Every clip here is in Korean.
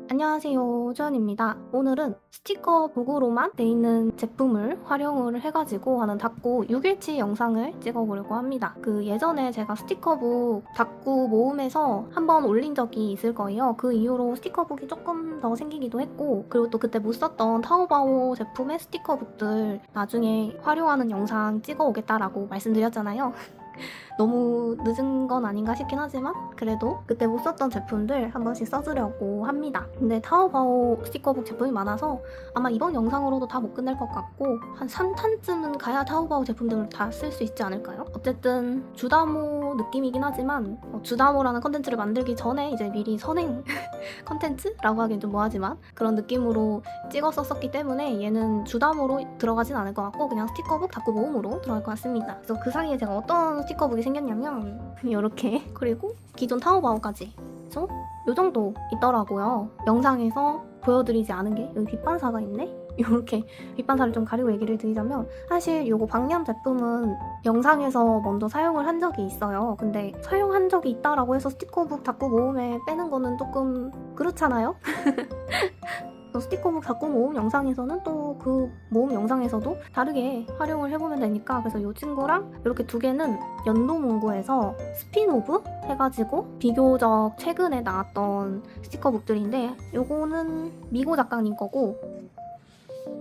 안녕하세요, 주연입니다. 오늘은 스티커북으로만 돼 있는 제품을 활용을 해가지고 하는 닦고 6일치 영상을 찍어보려고 합니다. 예전에 제가 스티커북 닦고 모음에서 한번 올린 적이 있을 거예요. 그 이후로 스티커북이 조금 더 생기기도 했고, 그리고 또 그때 못 썼던 타오바오 제품의 스티커북들 나중에 활용하는 영상 찍어오겠다라고 말씀드렸잖아요. 너무 늦은 건 아닌가 싶긴 하지만 그래도 그때 못 썼던 제품들 한 번씩 써주려고 합니다. 근데 타오바오 스티커북 제품이 많아서 아마 이번 영상으로도 다 못 끝낼 것 같고 한 3탄쯤은 가야 타오바오 제품들을 다 쓸 수 있지 않을까요? 어쨌든 주다모 느낌이긴 하지만 주다모라는 컨텐츠를 만들기 전에 이제 미리 선행 컨텐츠라고 하긴 좀 뭐하지만 그런 느낌으로 찍었었기 때문에 얘는 주담으로 들어가진 않을 것 같고 그냥 스티커북 닦고 모음으로 들어갈 것 같습니다. 그래서 그 사이에 제가 어떤 스티커북이 생겼냐면 이렇게, 그리고 기존 타오바오까지 그래서 요 정도 있더라고요. 영상에서 보여드리지 않은 게 여기 빛반사가 있네? 이렇게 빛반사를 좀 가리고 얘기를 드리자면, 사실 요거 방염 제품은 영상에서 먼저 사용을 한 적이 있어요. 근데 사용한 적이 있다라고 해서 스티커북 닦고 모음에 빼는 거는 조금 그렇잖아요? 스티커북 닦고 모음 영상에서는 또 그 모음 영상에서도 다르게 활용을 해보면 되니까, 그래서 이 친구랑 이렇게 두 개는 연도문구에서 스피노브 해가지고 비교적 최근에 나왔던 스티커북들인데, 요거는 미고 작가님 거고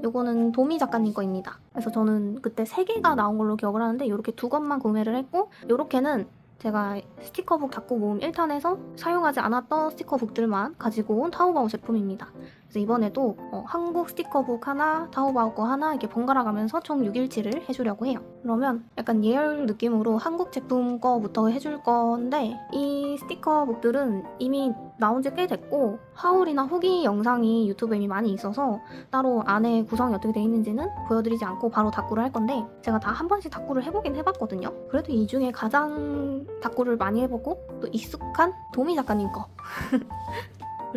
요거는 도미 작가님 거입니다. 그래서 저는 그때 3개가 나온 걸로 기억을 하는데 이렇게 두 권만 구매를 했고, 요렇게는 제가 스티커북 닦고 모음 1탄에서 사용하지 않았던 스티커북들만 가지고 온 타오바오 제품입니다. 그래서 이번에도 한국 스티커북 하나, 타오바오 거 하나 이렇게 번갈아 가면서 총 6일치를 해주려고 해요. 그러면 약간 예열 느낌으로 한국 제품 거부터 해줄 건데, 이 스티커북들은 이미 나온 지 꽤 됐고 하울이나 후기 영상이 유튜브에 이미 많이 있어서 따로 안에 구성이 어떻게 돼 있는지는 보여드리지 않고 바로 닦구를 할 건데, 제가 다 한 번씩 닦구를 해보긴 해봤거든요. 그래도 이 중에 가장 닦구를 많이 해보고 또 익숙한 도미 작가님 거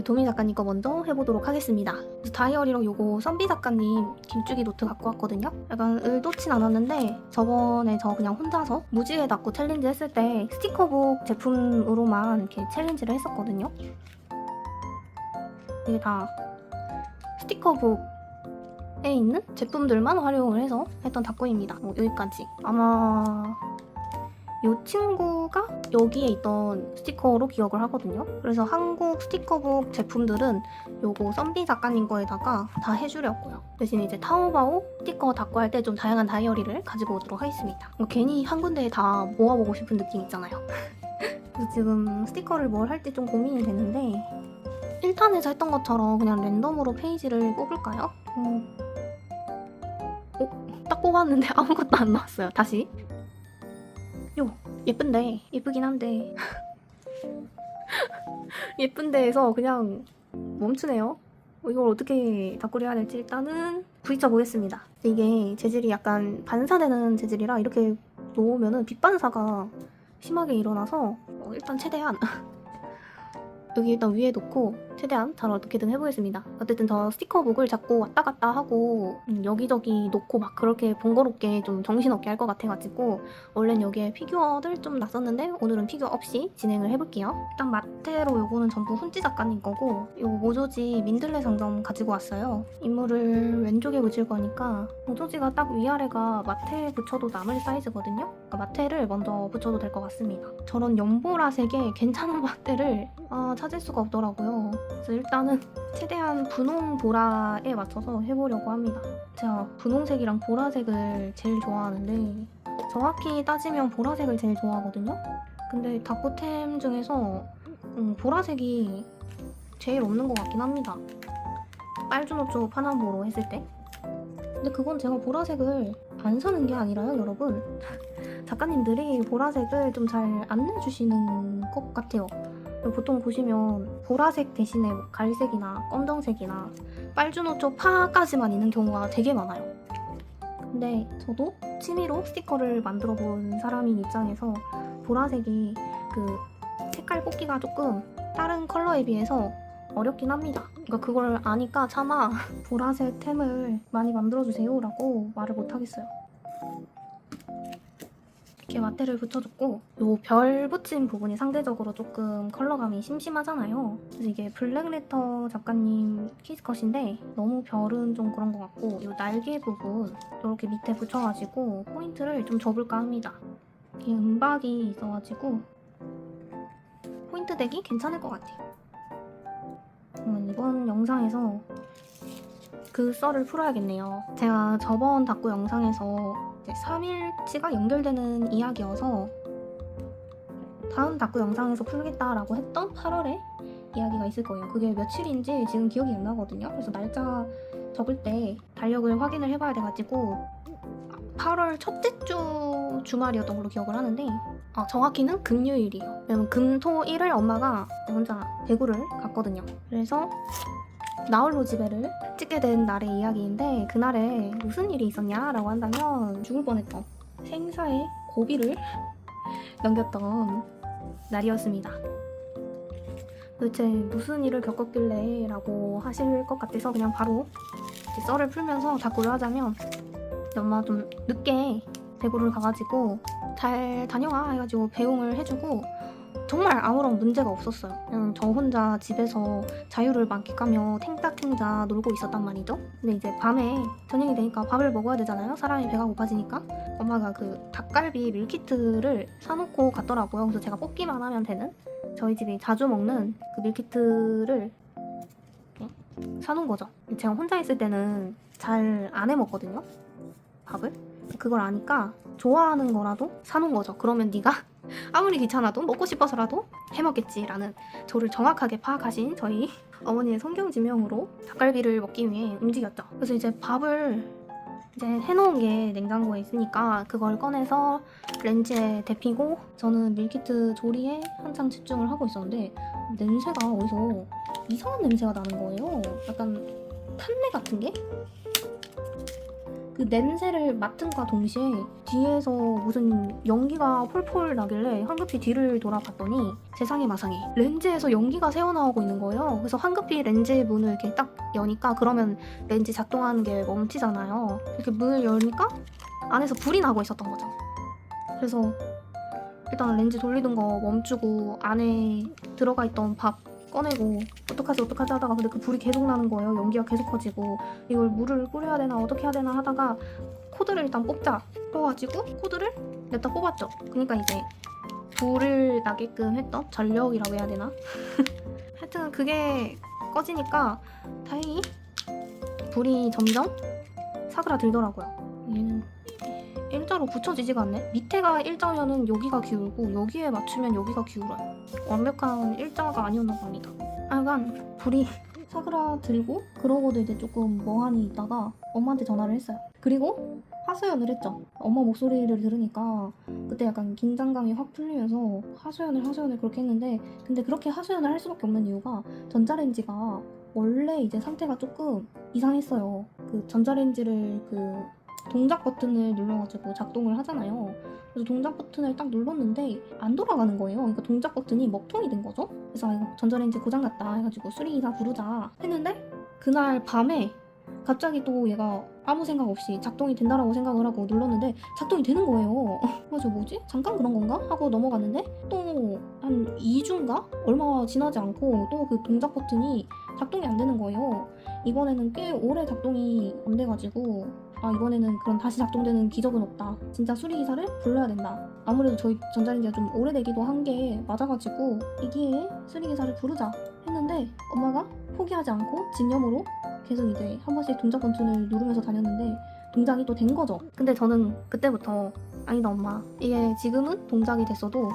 도미 작가님 거 먼저 해보도록 하겠습니다. 다이어리로 요거 썸비 작가님 김주기 노트 갖고 왔거든요. 약간 의도치 않았는데 저번에 저 그냥 혼자서 무지개 닦고 챌린지 했을 때 스티커북 제품으로만 이렇게 챌린지를 했었거든요. 이게 다 스티커북에 있는 제품들만 활용을 해서 했던 닦구입니다. 여기까지. 아마 이 친구가 여기에 있던 스티커로 기억을 하거든요. 그래서 한국 스티커북 제품들은 요거 썸비 작가님 거에다가 다 해주려고요. 대신 이제 타오바오 스티커 닦고 할 때 좀 다양한 다이어리를 가지고 오도록 하겠습니다. 괜히 한 군데에 다 모아보고 싶은 느낌 있잖아요. 그래서 지금 스티커를 뭘 할지 좀 고민이 되는데, 1탄에서 했던 것처럼 그냥 랜덤으로 페이지를 뽑을까요? 딱 뽑았는데 아무것도 안 나왔어요. 다시. 예쁜데, 예쁘긴 한데 예쁜데 해서 그냥 멈추네요. 이걸 어떻게 닦구리 해야 될지 일단은 부딪혀 보겠습니다. 이게 재질이 약간 반사되는 재질이라 이렇게 놓으면은 빛반사가 심하게 일어나서 일단 최대한 여기 일단 위에 놓고 최대한 잘 어떻게든 해보겠습니다. 어쨌든 저 스티커북을 자꾸 왔다 갔다 하고 여기저기 놓고 막 그렇게 번거롭게 좀 정신없게 할 것 같아가지고 원래는 여기에 피규어들 좀 놨었는데 오늘은 피규어 없이 진행을 해볼게요. 일단 마테로 요거는 전부 훈지 작가님 거고, 요 모조지 민들레 상점 가지고 왔어요. 인물을 왼쪽에 붙일 거니까 모조지가 딱 위아래가 마테 붙여도 남을 사이즈거든요. 그러니까 마테를 먼저 붙여도 될 것 같습니다. 저런 연보라색의 괜찮은 마테를 찾을 수가 없더라고요. 그래서 일단은 최대한 분홍 보라에 맞춰서 해보려고 합니다. 제가 분홍색이랑 보라색을 제일 좋아하는데 정확히 따지면 보라색을 제일 좋아하거든요. 근데 닦구템 중에서 보라색이 제일 없는 것 같긴 합니다. 빨주노초 파남보로 했을 때. 근데 그건 제가 보라색을 안 사는 게 아니라요, 여러분. 작가님들이 보라색을 좀 잘 안 내주시는 것 같아요. 보통 보시면 보라색 대신에 갈색이나 검정색이나 빨주노초 파까지만 있는 경우가 되게 많아요. 근데 저도 취미로 스티커를 만들어 본 사람인 입장에서 보라색이 색깔 뽑기가 조금 다른 컬러에 비해서 어렵긴 합니다. 그러니까 그걸 아니까 차마 보라색 템을 많이 만들어주세요 라고 말을 못하겠어요. 이렇게 마테를 붙여줬고 요 별 붙인 부분이 상대적으로 조금 컬러감이 심심하잖아요. 그래서 이게 블랙리터 작가님 키즈컷인데 너무 별은 좀 그런 것 같고 요 날개 부분 이렇게 밑에 붙여가지고 포인트를 좀 줘볼까 합니다. 이게 은박이 있어가지고 포인트 되기 괜찮을 것 같아요. 그러면 이번 영상에서 그 썰을 풀어야겠네요. 제가 저번 다꾸 영상에서 3일치가 연결되는 이야기여서 다음 다꾸 영상에서 풀겠다라고 했던 8월에 이야기가 있을 거예요. 그게 며칠인지 지금 기억이 안 나거든요. 그래서 날짜 적을 때 달력을 확인을 해봐야 돼가지고 8월 첫째 주 주말이었던 걸로 기억을 하는데 정확히는 금요일이에요. 왜냐면 금, 토, 일을 엄마가 혼자 대구를 갔거든요. 그래서 나홀로 집에를 찍게 된 날의 이야기인데 그날에 무슨 일이 있었냐라고 한다면 죽을 뻔했던 생사의 고비를 넘겼던 날이었습니다. 도대체 무슨 일을 겪었길래 라고 하실 것 같아서 그냥 바로 이제 썰을 풀면서 다꾸를 하자면 엄마 좀 늦게 대구를 가가지고 잘 다녀와 해가지고 배웅을 해주고 정말 아무런 문제가 없었어요. 그냥 저 혼자 집에서 자유를 만끽하며 탱자탱자 놀고 있었단 말이죠. 근데 이제 밤에 저녁이 되니까 밥을 먹어야 되잖아요. 사람이 배가 고파지니까. 엄마가 그 닭갈비 밀키트를 사놓고 갔더라고요. 그래서 제가 뽑기만 하면 되는 저희 집이 자주 먹는 그 밀키트를 사놓은 거죠. 제가 혼자 있을 때는 잘 안 해먹거든요. 밥을. 그걸 아니까 좋아하는 거라도 사놓은 거죠. 그러면 네가 아무리 귀찮아도 먹고 싶어서라도 해먹겠지라는 저를 정확하게 파악하신 저희 어머니의 성경지명으로 닭갈비를 먹기 위해 움직였죠. 그래서 이제 밥을 이제 해놓은 게 냉장고에 있으니까 그걸 꺼내서 렌즈에 데피고 저는 밀키트 조리에 한창 집중을 하고 있었는데 냄새가 어디서 이상한 냄새가 나는 거예요. 약간 탄내 같은 게? 그 냄새를 맡은과 동시에 뒤에서 무슨 연기가 폴폴 나길래 황급히 뒤를 돌아봤더니 세상에 마상에 렌즈에서 연기가 새어나오고 있는 거예요. 그래서 황급히 렌즈 문을 이렇게 딱 여니까 그러면 렌즈 작동하는 게 멈추잖아요. 이렇게 문을 열니까 안에서 불이 나고 있었던 거죠. 그래서 일단 렌즈 돌리던 거 멈추고 안에 들어가 있던 밥 꺼내고 어떡하지 하다가 근데 그 불이 계속 나는 거예요. 연기가 계속 커지고 이걸 물을 뿌려야 되나 어떻게 해야 되나 하다가 코드를 일단 뽑자 싶어가지고 코드를 냈다 뽑았죠. 그러니까 이제 불을 나게끔 했던 전력이라고 해야 되나? 하여튼 그게 꺼지니까 다행히 불이 점점 사그라들더라고요. 얘는 일자로 붙여지지가 않네. 밑에가 일자면은 여기가 기울고 여기에 맞추면 여기가 기울어요. 완벽한 일자가 아니었나 봅니다. 하여간 불이 사그라들고 그러고도 이제 조금 멍하니 있다가 엄마한테 전화를 했어요. 그리고 하소연을 했죠. 엄마 목소리를 들으니까 그때 약간 긴장감이 확 풀리면서 하소연을 그렇게 했는데 근데 그렇게 하소연을 할 수밖에 없는 이유가 전자레인지가 원래 이제 상태가 조금 이상했어요. 그 전자레인지를 그 동작 버튼을 눌러가지고 작동을 하잖아요. 그래서 동작 버튼을 딱 눌렀는데 안 돌아가는 거예요. 그러니까 동작 버튼이 먹통이 된 거죠. 그래서 이거 전자레인지 고장났다 해가지고 수리기사 부르자 했는데 그날 밤에 갑자기 또 얘가 아무 생각 없이 작동이 된다라고 생각을 하고 눌렀는데 작동이 되는 거예요. 그래서 뭐지? 잠깐 그런 건가? 하고 넘어갔는데 또 한 2주인가? 얼마 지나지 않고 또 그 동작 버튼이 작동이 안 되는 거예요. 이번에는 꽤 오래 작동이 안 돼가지고 이번에는 그럼 다시 작동되는 기적은 없다. 진짜 수리기사를 불러야 된다. 아무래도 저희 전자레인지가 좀 오래되기도 한 게 맞아가지고 이 기회에 수리기사를 부르자 했는데 엄마가 포기하지 않고 집념으로 계속 이제 한 번씩 동작 버튼을 누르면서 다녔는데 동작이 또 된 거죠. 근데 저는 그때부터 아니다 엄마 이게 지금은 동작이 됐어도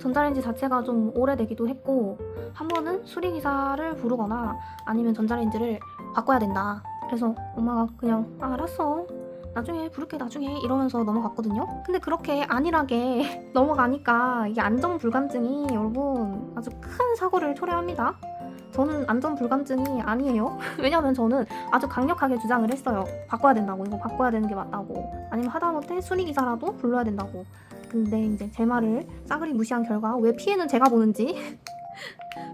전자레인지 자체가 좀 오래되기도 했고 한 번은 수리기사를 부르거나 아니면 전자레인지를 바꿔야 된다. 그래서 엄마가 그냥 알았어 나중에 부를게 나중에 이러면서 넘어갔거든요. 근데 그렇게 안일하게 넘어가니까 이게 안전불감증이 여러분 아주 큰 사고를 초래합니다. 저는 안전불감증이 아니에요. 왜냐면 저는 아주 강력하게 주장을 했어요. 바꿔야 된다고 이거 바꿔야 되는 게 맞다고 아니면 하다못해 수리기사라도 불러야 된다고. 근데 이제 제 말을 싸그리 무시한 결과 왜 피해는 제가 보는지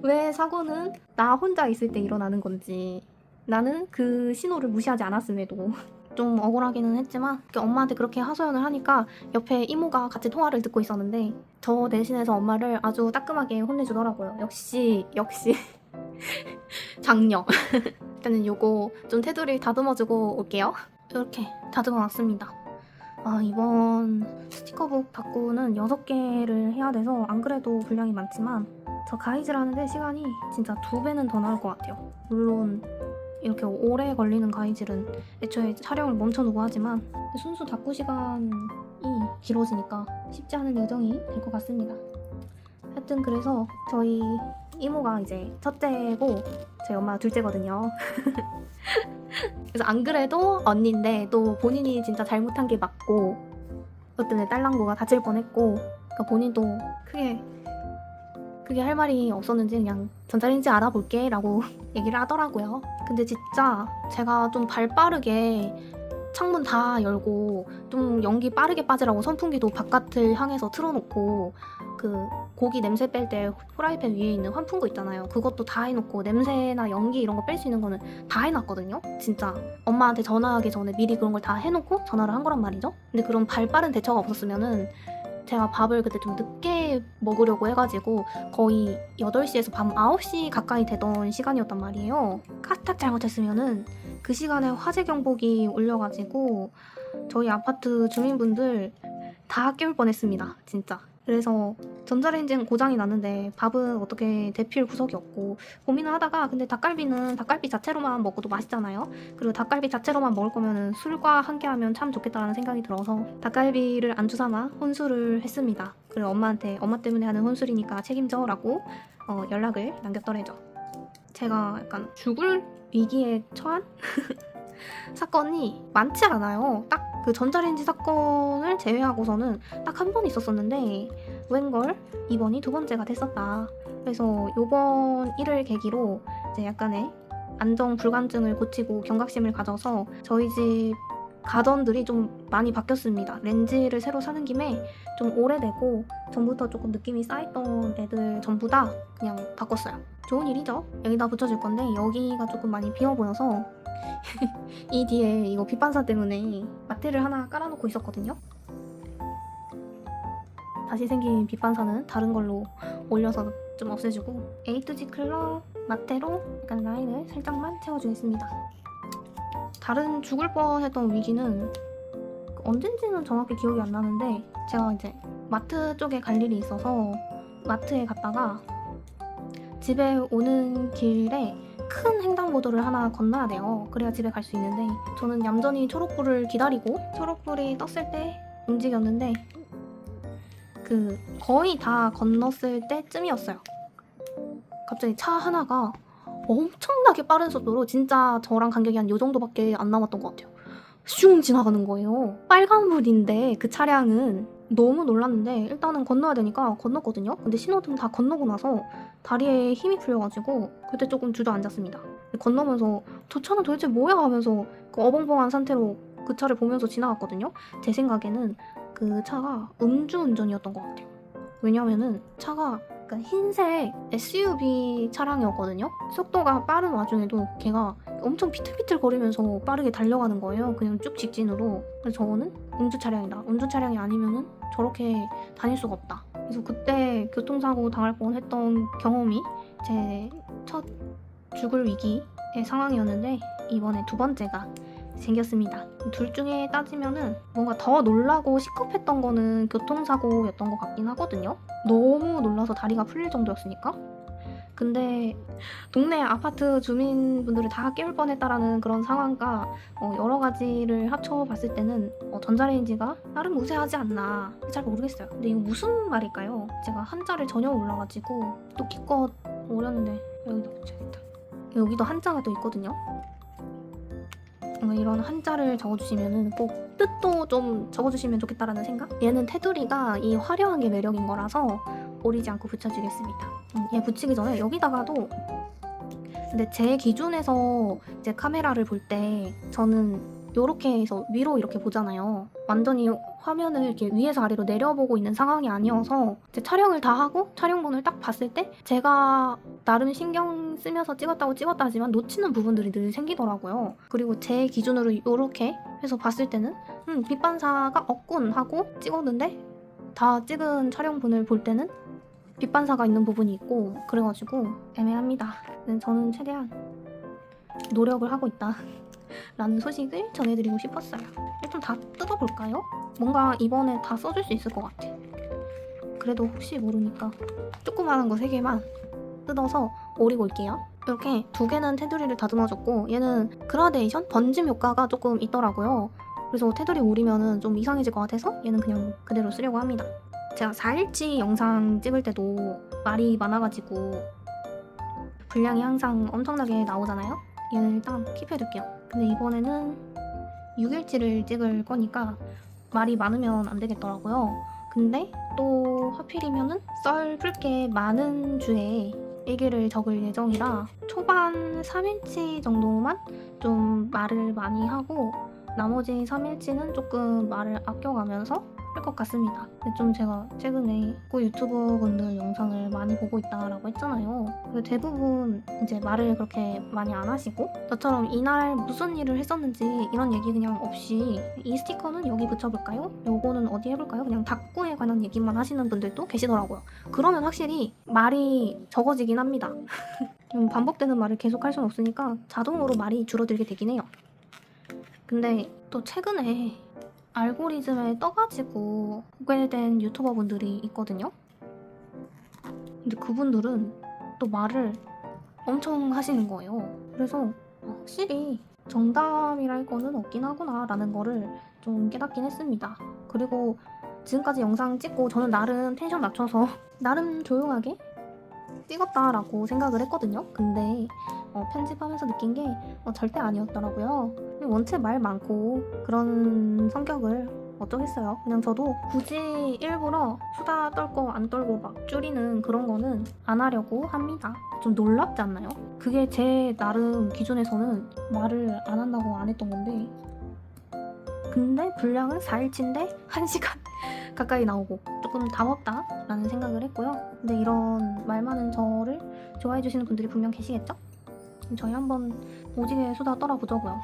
왜 사고는 나 혼자 있을 때 일어나는 건지 나는 그 신호를 무시하지 않았음에도 좀 억울하기는 했지만 엄마한테 그렇게 하소연을 하니까 옆에 이모가 같이 통화를 듣고 있었는데 저 대신해서 엄마를 아주 따끔하게 혼내주더라고요. 역시 장녀. 일단은 요거 좀 테두리 다듬어주고 올게요. 이렇게 다듬어 놨습니다. 이번 스티커북 닦고는 6개를 해야 돼서 안 그래도 분량이 많지만 저 가이즈를 하는데 시간이 진짜 2배는 더 나올 것 같아요. 물론 이렇게 오래 걸리는 가이질은 애초에 촬영을 멈춰두고 하지만 순수 닦고 시간이 길어지니까 쉽지 않은 예정이 될 것 같습니다. 하여튼 그래서 저희 이모가 이제 첫째고 저희 엄마가 둘째거든요. 그래서 안 그래도 언니인데 또 본인이 진짜 잘못한 게 맞고 그것 때문에 딸랑구가 다칠 뻔했고 그러니까 본인도 크게 할 말이 없었는지 그냥 전자레인지 알아볼게 라고 얘기를 하더라고요. 근데 진짜 제가 좀 발 빠르게 창문 다 열고 좀 연기 빠르게 빠지라고 선풍기도 바깥을 향해서 틀어놓고 그 고기 냄새 뺄 때 프라이팬 위에 있는 환풍구 있잖아요. 그것도 다 해놓고 냄새나 연기 이런 거 뺄 수 있는 거는 다 해놨거든요. 진짜 엄마한테 전화하기 전에 미리 그런 걸 다 해놓고 전화를 한 거란 말이죠. 근데 그런 발 빠른 대처가 없었으면은 제가 밥을 그때 좀 늦게 먹으려고 해가지고 거의 8시에서 밤 9시 가까이 되던 시간이었단 말이에요. 까딱 잘못했으면은 그 시간에 화재 경보기 울려가지고 저희 아파트 주민분들 다 깨울 뻔했습니다. 진짜. 그래서 전자레인지는 고장이 났는데 밥은 어떻게 데필 구석이 없고 고민을 하다가 근데 닭갈비는 닭갈비 자체로만 먹어도 맛있잖아요. 그리고 닭갈비 자체로만 먹을 거면은 술과 함께 하면 참 좋겠다라는 생각이 들어서 닭갈비를 안주 삼아 혼술을 했습니다. 그리고 엄마한테 엄마 때문에 하는 혼술이니까 책임져 라고 연락을 남겼더래죠. 제가 약간 죽을 위기에 처한 사건이 많지 않아요. 딱 그 전자레인지 사건을 제외하고서는 딱 한 번 있었었는데 웬걸 이번이 2번째가 됐었다. 그래서 요번 일을 계기로 이제 약간의 안정 불감증을 고치고 경각심을 가져서 저희 집 가전들이 좀 많이 바뀌었습니다. 렌즈를 새로 사는 김에 좀 오래되고 전부터 조금 느낌이 쌓였던 애들 전부 다 그냥 바꿨어요. 좋은 일이죠. 여기다 붙여줄 건데 여기가 조금 많이 비어 보여서 이 뒤에 이거 빛반사 때문에 마테를 하나 깔아놓고 있었거든요. 다시 생긴 빛반사는 다른 걸로 올려서 좀 없애주고 A2G 클럽 마테로 약간 라인을 살짝만 채워주겠습니다. 다른 죽을 뻔했던 위기는 언젠지는 정확히 기억이 안 나는데 제가 이제 마트 쪽에 갈 일이 있어서 마트에 갔다가 집에 오는 길에 큰 횡단보도를 하나 건너야 돼요. 그래야 집에 갈 수 있는데 저는 얌전히 초록불을 기다리고 초록불이 떴을 때 움직였는데 그 거의 다 건넜을 때쯤이었어요. 갑자기 차 하나가 엄청나게 빠른 속도로 진짜 저랑 간격이 한 요 정도밖에 안 남았던 것 같아요. 슝 지나가는 거예요. 빨간불인데 그 차량은 너무 놀랐는데 일단은 건너야 되니까 건넜거든요. 근데 신호등 다 건너고 나서 다리에 힘이 풀려가지고 그때 조금 주저앉았습니다. 건너면서 저 차는 도대체 뭐야 하면서 그 어벙벙한 상태로 그 차를 보면서 지나갔거든요. 제 생각에는 그 차가 음주운전이었던 것 같아요. 왜냐면은 차가 약간 흰색 SUV 차량이었거든요. 속도가 빠른 와중에도 걔가 엄청 비틀비틀 거리면서 빠르게 달려가는 거예요. 그냥 쭉 직진으로. 그래서 저거는 음주 차량이다. 음주 차량이 아니면은 저렇게 다닐 수가 없다. 그래서 그때 교통사고 당할 뻔했던 경험이 제 첫 죽을 위기의 상황이었는데 이번에 2번째가 생겼습니다. 둘 중에 따지면은 뭔가 더 놀라고 시급했던 거는 교통사고였던 것 같긴 하거든요. 너무 놀라서 다리가 풀릴 정도였으니까. 근데 동네 아파트 주민분들을 다 깨울 뻔했다라는 그런 상황과 여러 가지를 합쳐봤을 때는 전자레인지가 나름 우세하지 않나 잘 모르겠어요. 근데 이거 무슨 말일까요? 제가 한자를 전혀 몰라가지고 또 기껏 어렸는데 여기다 붙여야겠다. 여기도 한자가 또 있거든요. 이런 한자를 적어주시면은 꼭 뜻도 좀 적어주시면 좋겠다라는 생각? 얘는 테두리가 이 화려한 게 매력인 거라서 오리지 않고 붙여주겠습니다. 얘 붙이기 전에 여기다가도 근데 제 기준에서 이제 카메라를 볼 때 저는 요렇게 해서 위로 이렇게 보잖아요. 완전히 화면을 이렇게 위에서 아래로 내려보고 있는 상황이 아니어서 이제 촬영을 다 하고 촬영본을 딱 봤을 때 제가 나름 신경 쓰면서 찍었다 하지만 놓치는 부분들이 늘 생기더라고요. 그리고 제 기준으로 요렇게 해서 봤을 때는 빛 반사가 없군 하고 찍었는데 다 찍은 촬영본을 볼 때는 빛 반사가 있는 부분이 있고 그래가지고 애매합니다. 저는 최대한 노력을 하고 있다 라는 소식을 전해드리고 싶었어요. 일단 다 뜯어볼까요? 뭔가 이번에 다 써줄 수 있을 것 같아. 그래도 혹시 모르니까 조그마한 거 3개만 뜯어서 오리고 올게요. 이렇게 2개는 테두리를 다듬어줬고 얘는 그라데이션? 번짐 효과가 조금 있더라고요. 그래서 테두리 오리면은 좀 이상해질 것 같아서 얘는 그냥 그대로 쓰려고 합니다. 제가 4일치 영상 찍을 때도 말이 많아가지고 분량이 항상 엄청나게 나오잖아요. 얘는 일단 킵해둘게요. 근데 이번에는 6일치를 찍을 거니까 말이 많으면 안 되겠더라고요. 근데 또 하필이면은 썰 풀게 많은 주에 일기를 적을 예정이라 초반 3일치 정도만 좀 말을 많이 하고 나머지 3일치는 조금 말을 아껴가면서 할 것 같습니다. 근데 좀 제가 최근에 유튜버 분들 영상을 많이 보고 있다라고 했잖아요. 근데 대부분 이제 말을 그렇게 많이 안 하시고 저처럼 이날 무슨 일을 했었는지 이런 얘기 그냥 없이 이 스티커는 여기 붙여볼까요? 요거는 어디 해볼까요? 그냥 닭구에 관한 얘기만 하시는 분들도 계시더라고요. 그러면 확실히 말이 적어지긴 합니다. 반복되는 말을 계속 할 수는 없으니까 자동으로 말이 줄어들게 되긴 해요. 근데 또 최근에 알고리즘에 떠가지고 소개된 유튜버 분들이 있거든요. 근데 그분들은 또 말을 엄청 하시는 거예요. 그래서 확실히 정답이랄 거는 없긴 하구나 라는 거를 좀 깨닫긴 했습니다. 그리고 지금까지 영상 찍고 저는 나름 텐션 낮춰서 나름 조용하게 찍었다라고 생각을 했거든요. 근데 편집하면서 느낀 게 절대 아니었더라고요. 원체 말 많고 그런 성격을 어쩌겠어요. 그냥 저도 굳이 일부러 수다 떨고 안 떨고 막 줄이는 그런 거는 안 하려고 합니다. 좀 놀랍지 않나요? 그게 제 나름 기준에서는 말을 안 한다고 안 했던 건데 근데 분량은 4일치인데 1시간 가까이 나오고 조금 담없다 라는 생각을 했고요. 근데 이런 말 많은 저를 좋아해 주시는 분들이 분명 계시겠죠? 저희 한번 오지게 수다 떨어보자고요.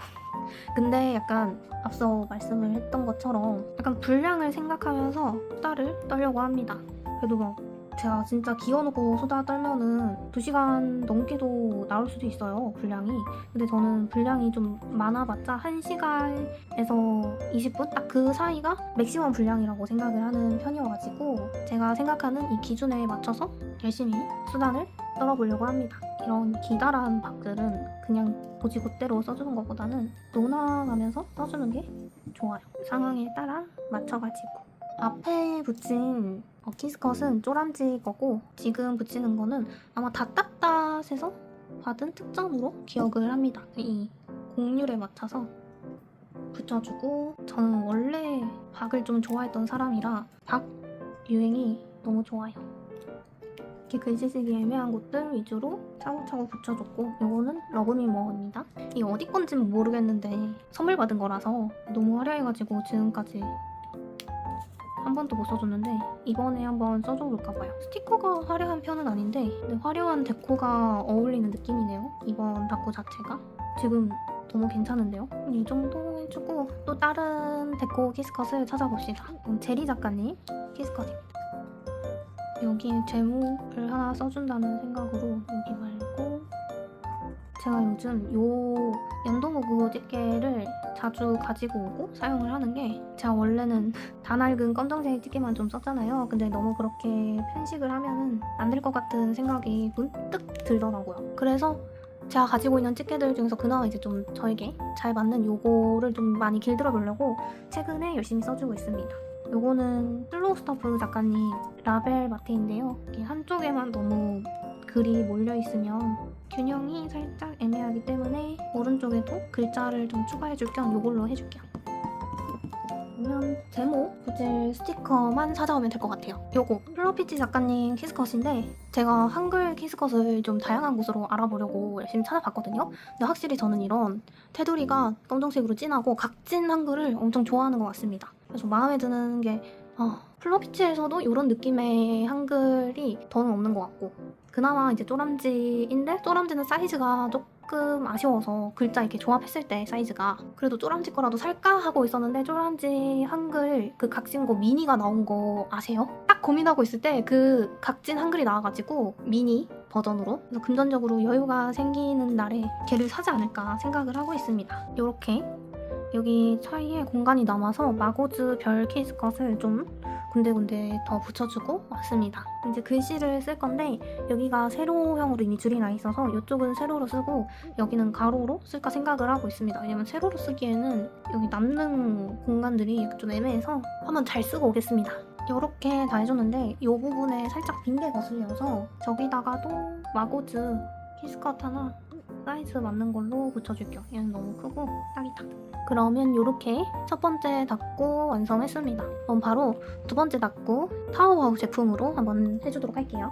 근데 약간 앞서 말씀을 했던 것처럼 약간 분량을 생각하면서 수다를 떨려고 합니다. 그래도 막 제가 진짜 기어놓고 수다 떨면은 2시간 넘게도 나올 수도 있어요, 분량이. 근데 저는 분량이 좀 많아봤자 1시간에서 20분? 딱 그 사이가 맥시멈 분량이라고 생각을 하는 편이어가지고 제가 생각하는 이 기준에 맞춰서 열심히 수다를 떨어보려고 합니다. 이런 기다란 박들은 그냥 고지고대로 써주는 것보다는 논하면서 써주는 게 좋아요. 상황에 따라 맞춰가지고. 앞에 붙인 키스컷은 쪼란지 거고 지금 붙이는 거는 아마 닷닷닷에서 받은 특전으로 기억을 합니다. 이 곡률에 맞춰서 붙여주고 저는 원래 박을 좀 좋아했던 사람이라 박 유행이 너무 좋아요. 이렇게 글씨 쓰기 애매한 곳들 위주로 차곡차곡 붙여줬고 이거는 러브미머입니다. 이게 어디 건지는 모르겠는데 선물 받은 거라서 너무 화려해가지고 지금까지 한 번도 못 써줬는데 이번에 한번 써줘볼까봐요. 스티커가 화려한 편은 아닌데 근데 화려한 데코가 어울리는 느낌이네요. 이번 다코 자체가 지금 너무 괜찮은데요? 이 정도 해주고 또 다른 데코 키스컷을 찾아봅시다. 제리 작가님 키스컷입니다. 여기에 제목을 하나 써준다는 생각으로 여기 말고 제가 요즘 요 연도무구 집게를 자주 가지고 오고 사용을 하는 게 제가 원래는 다 낡은 검정색 집게만 좀 썼잖아요. 근데 너무 그렇게 편식을 하면은 안 될 것 같은 생각이 문득 들더라고요. 그래서 제가 가지고 있는 집게들 중에서 그나마 이제 좀 저에게 잘 맞는 요거를 좀 많이 길들여 보려고 최근에 열심히 써주고 있습니다. 요거는 슬로우 스토프 작가님 라벨 마테인데요. 이렇게 한쪽에만 너무 글이 몰려있으면 균형이 살짝 애매하기 때문에 오른쪽에도 글자를 좀 추가해줄 겸 요걸로 해줄게요. 그러면 제목 구질 스티커만 찾아오면 될 것 같아요. 요거 플러피치 작가님 키스컷인데 제가 한글 키스컷을 좀 다양한 곳으로 알아보려고 열심히 찾아봤거든요. 근데 확실히 저는 이런 테두리가 검정색으로 진하고 각진 한글을 엄청 좋아하는 것 같습니다. 그래서 마음에 드는 게 플러피치에서도 이런 느낌의 한글이 더는 없는 것 같고, 그나마 이제 쪼람지인데 쪼람지는 사이즈가 조금 아쉬워서 글자 이렇게 조합했을 때 사이즈가 그래도 쪼람지 거라도 살까 하고 있었는데, 쪼람지 한글 그 각진 거 미니가 나온 거 아세요? 딱 고민하고 있을 때 그 각진 한글이 나와가지고 미니 버전으로, 그래서 금전적으로 여유가 생기는 날에 걔를 사지 않을까 생각을 하고 있습니다. 요렇게 여기 사이에 공간이 남아서 마고즈 별 케이스컷을 좀 군데군데 더 붙여주고 왔습니다. 이제 글씨를 쓸 건데 여기가 세로형으로 이미 줄이 나 있어서 이쪽은 세로로 쓰고 여기는 가로로 쓸까 생각을 하고 있습니다. 왜냐면 세로로 쓰기에는 여기 남는 공간들이 좀 애매해서 한번 잘 쓰고 오겠습니다. 이렇게 다 해줬는데 이 부분에 살짝 빈 게 거슬려서 저기다가도 마고즈 키스컷 하나 사이즈 맞는 걸로 붙여줄게요. 얘는 너무 크고 딱이다. 그러면 이렇게 첫 번째 닦고 완성했습니다. 그럼 바로 두 번째 닦고 타오와우 제품으로 한번 해주도록 할게요.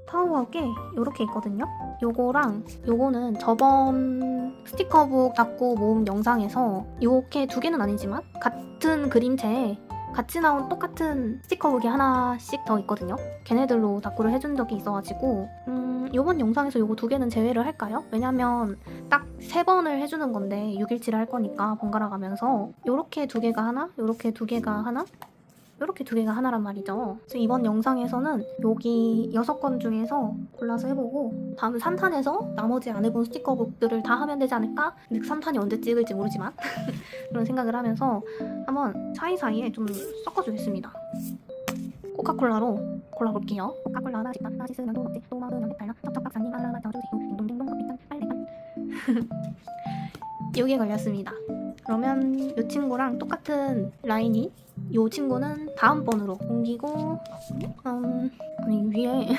타오와우 게 이렇게 있거든요. 요거랑 요거는 저번 스티커북 닦고 모음 영상에서 이렇게 두 개는 아니지만 같은 그림체에 같이 나온 똑같은 스티커북이 하나씩 더 있거든요. 걔네들로 닦고를 해준 적이 있어가지고 요번 영상에서 요거 두 개는 제외를 할까요? 왜냐면 딱 3번을 해주는 건데 6일치를 할 거니까 번갈아 가면서 요렇게 두 개가 하나, 요렇게 두 개가 하나, 요렇게 두 개가 하나란 말이죠. 그래서 이번 영상에서는 여기 6건 중에서 골라서 해보고 다음 3탄에서 나머지 안 해본 스티커북들을 다 하면 되지 않을까? 근데 3탄이 언제 찍을지 모르지만 그런 생각을 하면서 한번 사이사이에 좀 섞어주겠습니다. 코카콜라로 골라볼게요. 코카콜라 하나 식당 하나 씻으면 또 먹지 또 먹으면 배탈나 쩝쩝 박사님 알람 맞춰주세요. 딩동딩동 커피잔 빨래잔 여기에 걸렸습니다. 그러면 이 친구랑 똑같은 라인이 이 친구는 다음번으로 옮기고 아니 위에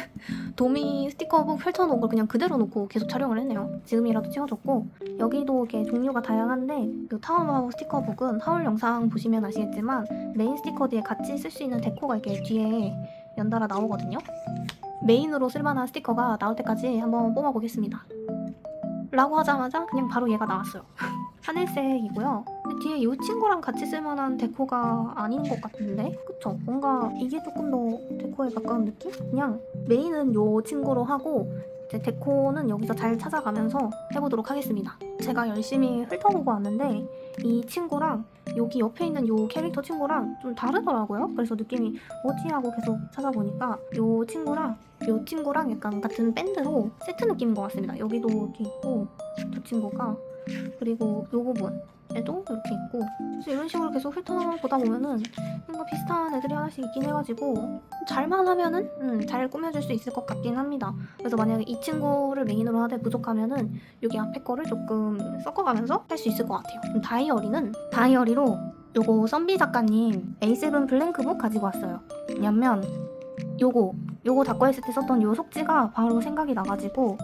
도미 스티커북 펼쳐놓은 걸 그냥 그대로 놓고 계속 촬영을 했네요. 지금이라도 찍어줬고 여기도 이렇게 종류가 다양한데 이 타오와우 스티커북은 하울 영상 보시면 아시겠지만 메인 스티커 뒤에 같이 쓸 수 있는 데코가 이렇게 뒤에 연달아 나오거든요. 메인으로 쓸만한 스티커가 나올 때까지 한번 뽑아보겠습니다. 라고 하자마자 그냥 바로 얘가 나왔어요. 하늘색이고요. 근데 뒤에 이 친구랑 같이 쓸만한 데코가 아닌 것 같은데? 그쵸? 뭔가 이게 조금 더 데코에 가까운 느낌? 그냥 메인은 이 친구로 하고 이제 데코는 여기서 잘 찾아가면서 해보도록 하겠습니다. 제가 열심히 훑어보고 왔는데 이 친구랑 여기 옆에 있는 이 캐릭터 친구랑 좀 다르더라고요. 그래서 느낌이 뭐지? 하고 계속 찾아보니까 이 친구랑 약간 같은 밴드로 세트 느낌인 것 같습니다. 여기도 이렇게 있고 두 친구가, 그리고 이 부분에도 이렇게 있고, 그래서 이런 식으로 계속 훑어보다 보면은 뭔가 비슷한 애들이 하나씩 있긴 해가지고 잘만 하면은 잘 꾸며줄 수 있을 것 같긴 합니다. 그래서 만약에 이 친구를 메인으로 하되 부족하면은 여기 앞에 거를 조금 섞어가면서 할 수 있을 것 같아요. 그럼 다이어리로 요거 썸비 작가님 A7 블랭크북 가지고 왔어요. 왜냐면 요거 닦고 했을 때 썼던 요 속지가 바로 생각이 나가지고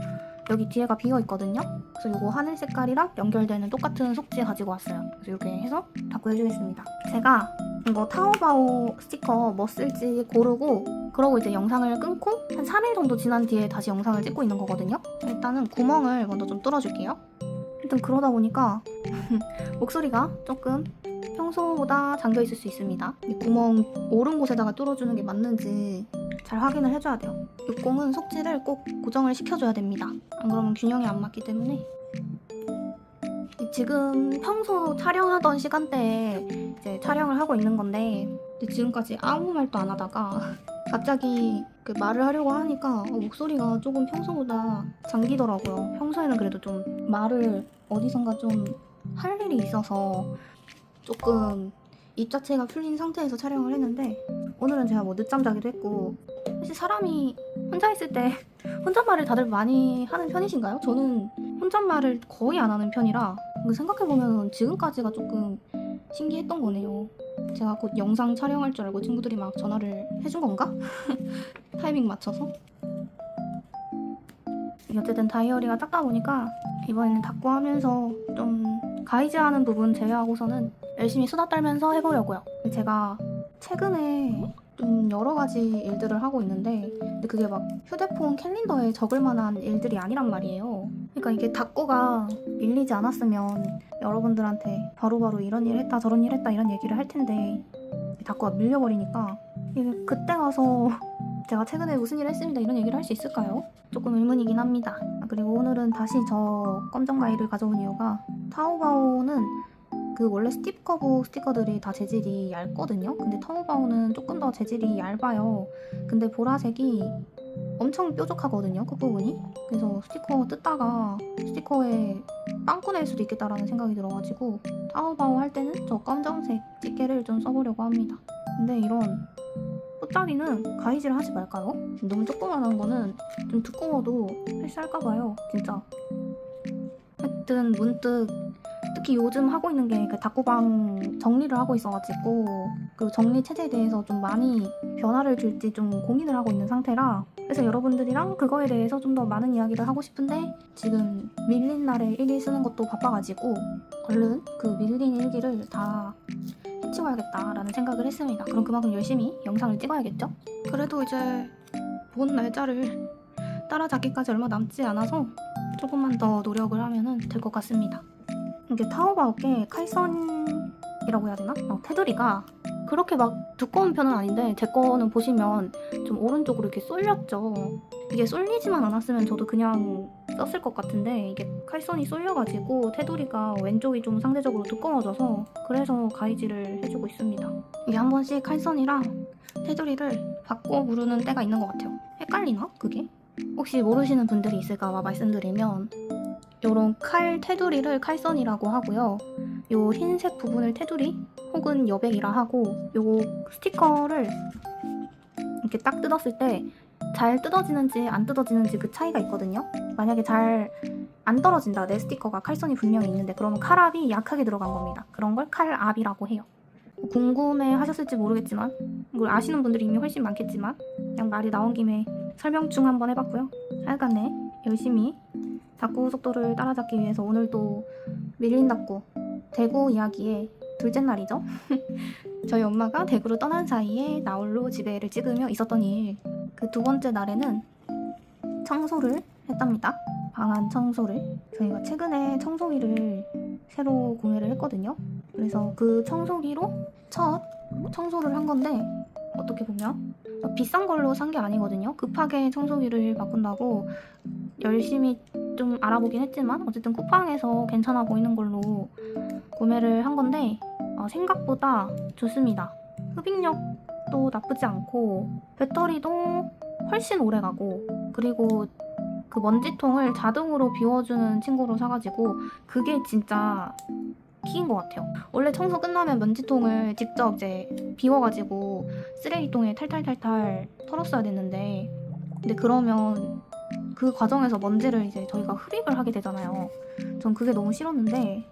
여기 뒤에가 비어있거든요. 그래서 요거 하늘 색깔이랑 연결되는 똑같은 속지 가지고 왔어요. 그래서 이렇게 해서 닦고 해주겠습니다. 제가 이거 타오바오 스티커 뭐 쓸지 고르고 그러고 이제 영상을 끊고 한 3일 정도 지난 뒤에 다시 영상을 찍고 있는 거거든요. 일단은 구멍을 먼저 좀 뚫어줄게요. 일단 그러다 보니까 목소리가 조금 평소보다 잠겨있을 수 있습니다. 이 구멍 옳은 곳에다가 뚫어주는 게 맞는지 잘 확인을 해줘야 돼요. 육공은 속지를 꼭 고정을 시켜줘야 됩니다. 안 그러면 균형이 안 맞기 때문에. 지금 평소 촬영하던 시간대에 이제 촬영을 하고 있는 건데 지금까지 아무 말도 안 하다가 갑자기 그 말을 하려고 하니까 목소리가 조금 평소보다 잠기더라고요. 평소에는 그래도 좀 말을 어디선가 좀 할 일이 있어서 조금 입 자체가 풀린 상태에서 촬영을 했는데 오늘은 제가 뭐 늦잠 자기도 했고, 사실 사람이 혼자 있을 때 혼잣말을 다들 많이 하는 편이신가요? 저는 혼잣말을 거의 안 하는 편이라 생각해보면 지금까지가 조금 신기했던 거네요. 제가 곧 영상 촬영할 줄 알고 친구들이 막 전화를 해준 건가? 타이밍 맞춰서. 어쨌든 다이어리가 닦다 보니까 이번에는 닦고 하면서 좀 가이즈하는 부분 제외하고서는 열심히 수다 떨면서 해보려고요. 제가 최근에 좀 여러 가지 일들을 하고 있는데 근데 그게 막 휴대폰 캘린더에 적을 만한 일들이 아니란 말이에요. 그러니까 이게 닦고가 밀리지 않았으면 여러분들한테 바로바로 이런 일 했다 저런 일 했다 이런 얘기를 할 텐데 닦고가 밀려버리니까 이게 그때 가서 제가 최근에 무슨 일 했습니다 이런 얘기를 할 수 있을까요? 조금 의문이긴 합니다. 그리고 오늘은 다시 저 검정 가위를 가져온 이유가 타오바오는 그 원래 스티커북 스티커들이 다 재질이 얇거든요. 근데 타오바오는 조금 더 재질이 얇아요. 근데 보라색이 엄청 뾰족하거든요. 끝부분이. 그래서 스티커 뜯다가 스티커에 빵꾸 낼 수도 있겠다라는 생각이 들어가지고 타오바오 할 때는 저 검정색 집게를 좀 써보려고 합니다. 근데 이런 끝자리는 가위질 하지 말까요? 너무 조그만한 거는 좀 두꺼워도 헬스할까봐요. 진짜. 하여튼 문득 특히 요즘 하고 있는 게 그 닦고방 정리를 하고 있어가지고 그 정리 체제에 대해서 좀 많이 변화를 줄지 좀 고민을 하고 있는 상태라 그래서 여러분들이랑 그거에 대해서 좀 더 많은 이야기를 하고 싶은데 지금 밀린 날에 일기 쓰는 것도 바빠가지고 얼른 그 밀린 일기를 다 해치워야겠다라는 생각을 했습니다. 그럼 그만큼 열심히 영상을 찍어야겠죠? 그래도 이제 본 날짜를 따라잡기까지 얼마 남지 않아서 조금만 더 노력을 하면 될 것 같습니다. 이게 타오바오 게 칼선이라고 해야 되나? 테두리가 그렇게 막 두꺼운 편은 아닌데 제 거는 보시면 좀 오른쪽으로 이렇게 쏠렸죠. 이게 쏠리지만 않았으면 저도 그냥 썼을 것 같은데 이게 칼선이 쏠려가지고 테두리가 왼쪽이 좀 상대적으로 두꺼워져서 그래서 가위질을 해주고 있습니다. 이게 한 번씩 칼선이랑 테두리를 바꿔 부르는 때가 있는 것 같아요. 헷갈리나? 그게? 혹시 모르시는 분들이 있을까봐 말씀드리면 요런 칼 테두리를 칼선이라고 하고요. 요 흰색 부분을 테두리 혹은 여백이라 하고 요 스티커를 이렇게 딱 뜯었을 때 잘 뜯어지는지 안 뜯어지는지 그 차이가 있거든요. 만약에 잘 안 떨어진다 내 스티커가 칼선이 분명히 있는데 그러면 칼압이 약하게 들어간 겁니다. 그런 걸 칼압이라고 해요. 궁금해 하셨을지 모르겠지만 이걸 아시는 분들이 이미 훨씬 많겠지만 그냥 말이 나온 김에 설명충 한번 해봤고요. 하여간에 열심히 닦고 속도를 따라잡기 위해서 오늘도 밀린 닦고 대구 이야기의 둘째 날이죠. 저희 엄마가 대구로 떠난 사이에 나홀로 집에를 찍으며 있었던 일. 그 두 번째 날에는 청소를 했답니다. 방안 청소를. 저희가 최근에 청소기를 새로 구매를 했거든요. 그래서 그 청소기로 첫 청소를 한 건데 어떻게 보면 비싼 걸로 산 게 아니거든요. 급하게 청소기를 바꾼다고 열심히 좀 알아보긴 했지만 어쨌든 쿠팡에서 괜찮아 보이는 걸로 구매를 한 건데 생각보다 좋습니다. 흡입력도 나쁘지 않고 배터리도 훨씬 오래 가고 그리고 그 먼지통을 자동으로 비워주는 친구로 사가지고 그게 진짜 키인 것 같아요. 원래 청소 끝나면 먼지통을 직접 이제 비워가지고 쓰레기통에 탈탈탈탈 털었어야 됐는데 근데 그러면 그 과정에서 먼지를 이제 저희가 흡입을 하게 되잖아요. 전 그게 너무 싫었는데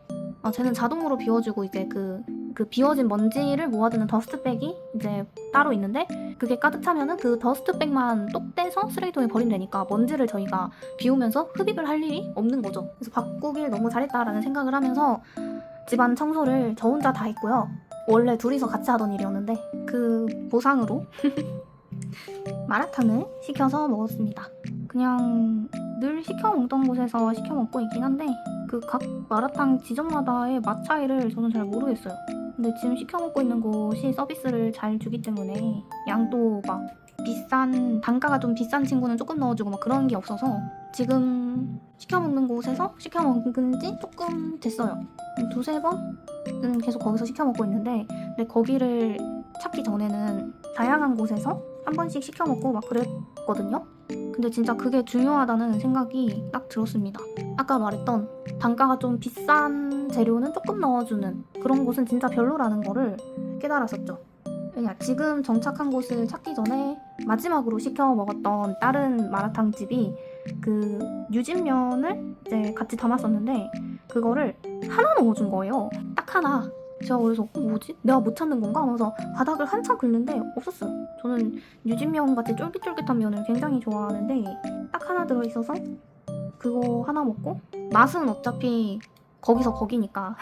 쟤는 자동으로 비워주고 이제 그 비워진 먼지를 모아두는 더스트백이 이제 따로 있는데 그게 가득 차면은 그 더스트백만 똑 떼서 쓰레기통에 버리면 되니까 먼지를 저희가 비우면서 흡입을 할 일이 없는 거죠. 그래서 바꾸길 너무 잘했다라는 생각을 하면서 집안 청소를 저 혼자 다 했고요. 원래 둘이서 같이 하던 일이었는데 그 보상으로 마라탕을 시켜서 먹었습니다. 그냥 늘 시켜 먹던 곳에서 시켜 먹고 있긴 한데 그 각 마라탕 지점마다의 맛 차이를 저는 잘 모르겠어요. 근데 지금 시켜 먹고 있는 곳이 서비스를 잘 주기 때문에 양도 막 비싼 단가가 좀 비싼 친구는 조금 넣어주고 막 그런 게 없어서 지금 시켜 먹는 곳에서 시켜 먹은 지 조금 됐어요. 두세 번은 계속 거기서 시켜 먹고 있는데 근데 거기를 찾기 전에는 다양한 곳에서 한 번씩 시켜 먹고 막 그랬거든요. 근데 진짜 그게 중요하다는 생각이 딱 들었습니다. 아까 말했던 단가가 좀 비싼 재료는 조금 넣어주는 그런 곳은 진짜 별로라는 거를 깨달았었죠. 왜냐 지금 정착한 곳을 찾기 전에 마지막으로 시켜 먹었던 다른 마라탕집이 그 유진면을 이제 같이 담았었는데 그거를 하나 넣어준 거예요. 딱 하나. 제가 그래서 뭐지? 내가 못 찾는 건가? 하면서 바닥을 한참 긁는데 없었어요. 저는 유진면 같이 쫄깃쫄깃한 면을 굉장히 좋아하는데 딱 하나 들어있어서 그거 하나 먹고 맛은 어차피 거기서 거기니까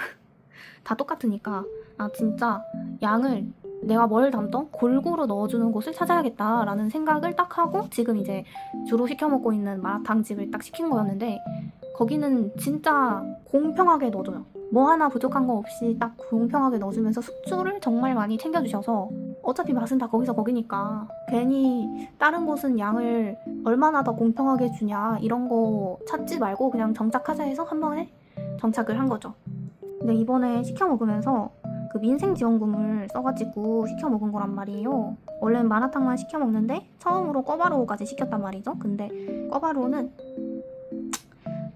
다 똑같으니까 아 진짜 양을 내가 뭘 담던 골고루 넣어주는 곳을 찾아야겠다라는 생각을 딱 하고 지금 이제 주로 시켜 먹고 있는 마라탕집을 딱 시킨 거였는데 거기는 진짜 공평하게 넣어줘요. 뭐 하나 부족한 거 없이 딱 공평하게 넣어주면서 숙주를 정말 많이 챙겨주셔서 어차피 맛은 다 거기서 거기니까 괜히 다른 곳은 양을 얼마나 더 공평하게 주냐 이런 거 찾지 말고 그냥 정착하자 해서 한 번에 정착을 한 거죠. 근데 이번에 시켜 먹으면서 그 민생지원금을 써가지고 시켜 먹은 거란 말이에요. 원래는 마라탕만 시켜 먹는데 처음으로 꿔바로우까지 시켰단 말이죠. 근데 꿔바로우는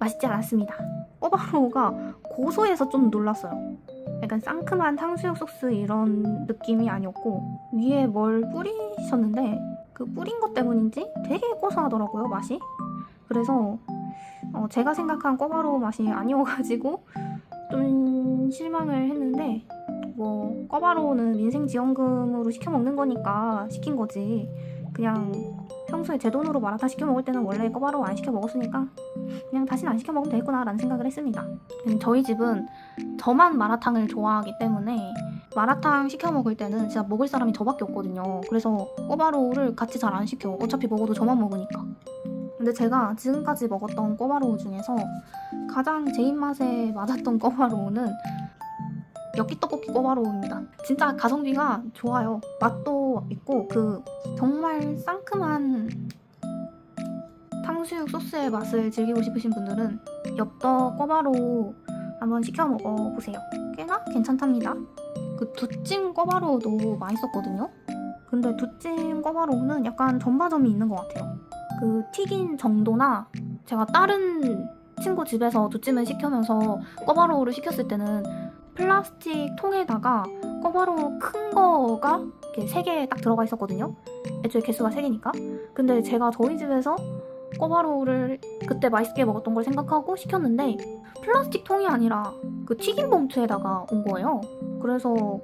맛있지 않았습니다. 꿔바로우가 고소해서 좀 놀랐어요. 약간 상큼한 탕수육 소스 이런 느낌이 아니었고 위에 뭘 뿌리셨는데 그 뿌린 것 때문인지 되게 고소하더라고요, 맛이. 그래서 제가 생각한 꿔바로우 맛이 아니어가지고 좀 실망을 했는데 뭐 꿔바로우는 민생지원금으로 시켜 먹는 거니까 시킨 거지. 그냥 평소에 제 돈으로 마라탕 시켜 먹을 때는 원래 꿔바로우 안 시켜 먹었으니까 그냥 다시는 안 시켜 먹으면 되겠구나 라는 생각을 했습니다. 저희 집은 저만 마라탕을 좋아하기 때문에 마라탕 시켜 먹을 때는 진짜 먹을 사람이 저밖에 없거든요. 그래서 꿔바로우를 같이 잘 안 시켜. 어차피 먹어도 저만 먹으니까. 근데 제가 지금까지 먹었던 꿔바로우 중에서 가장 제 입맛에 맞았던 꿔바로우는 엽기떡볶이 꿔바로우입니다. 진짜 가성비가 좋아요. 맛도 있고 그 정말 상큼한 탕수육 소스의 맛을 즐기고 싶으신 분들은 엽떡 꿔바로우 한번 시켜 먹어보세요. 꽤나 괜찮답니다. 그 두찜 꿔바로우도 맛있었거든요. 근데 두찜 꿔바로우는 약간 전바점이 있는 것 같아요. 그 튀긴 정도나 제가 다른 친구 집에서 두찜을 시키면서 꿔바로우를 시켰을 때는 플라스틱 통에다가 꿔바로우 큰 거가 이렇게 3개 딱 들어가 있었거든요. 애초에 개수가 3개니까. 근데 제가 저희 집에서 꿔바로우를 그때 맛있게 먹었던 걸 생각하고 시켰는데 플라스틱 통이 아니라 그 튀김 봉투에다가 온 거예요. 그래서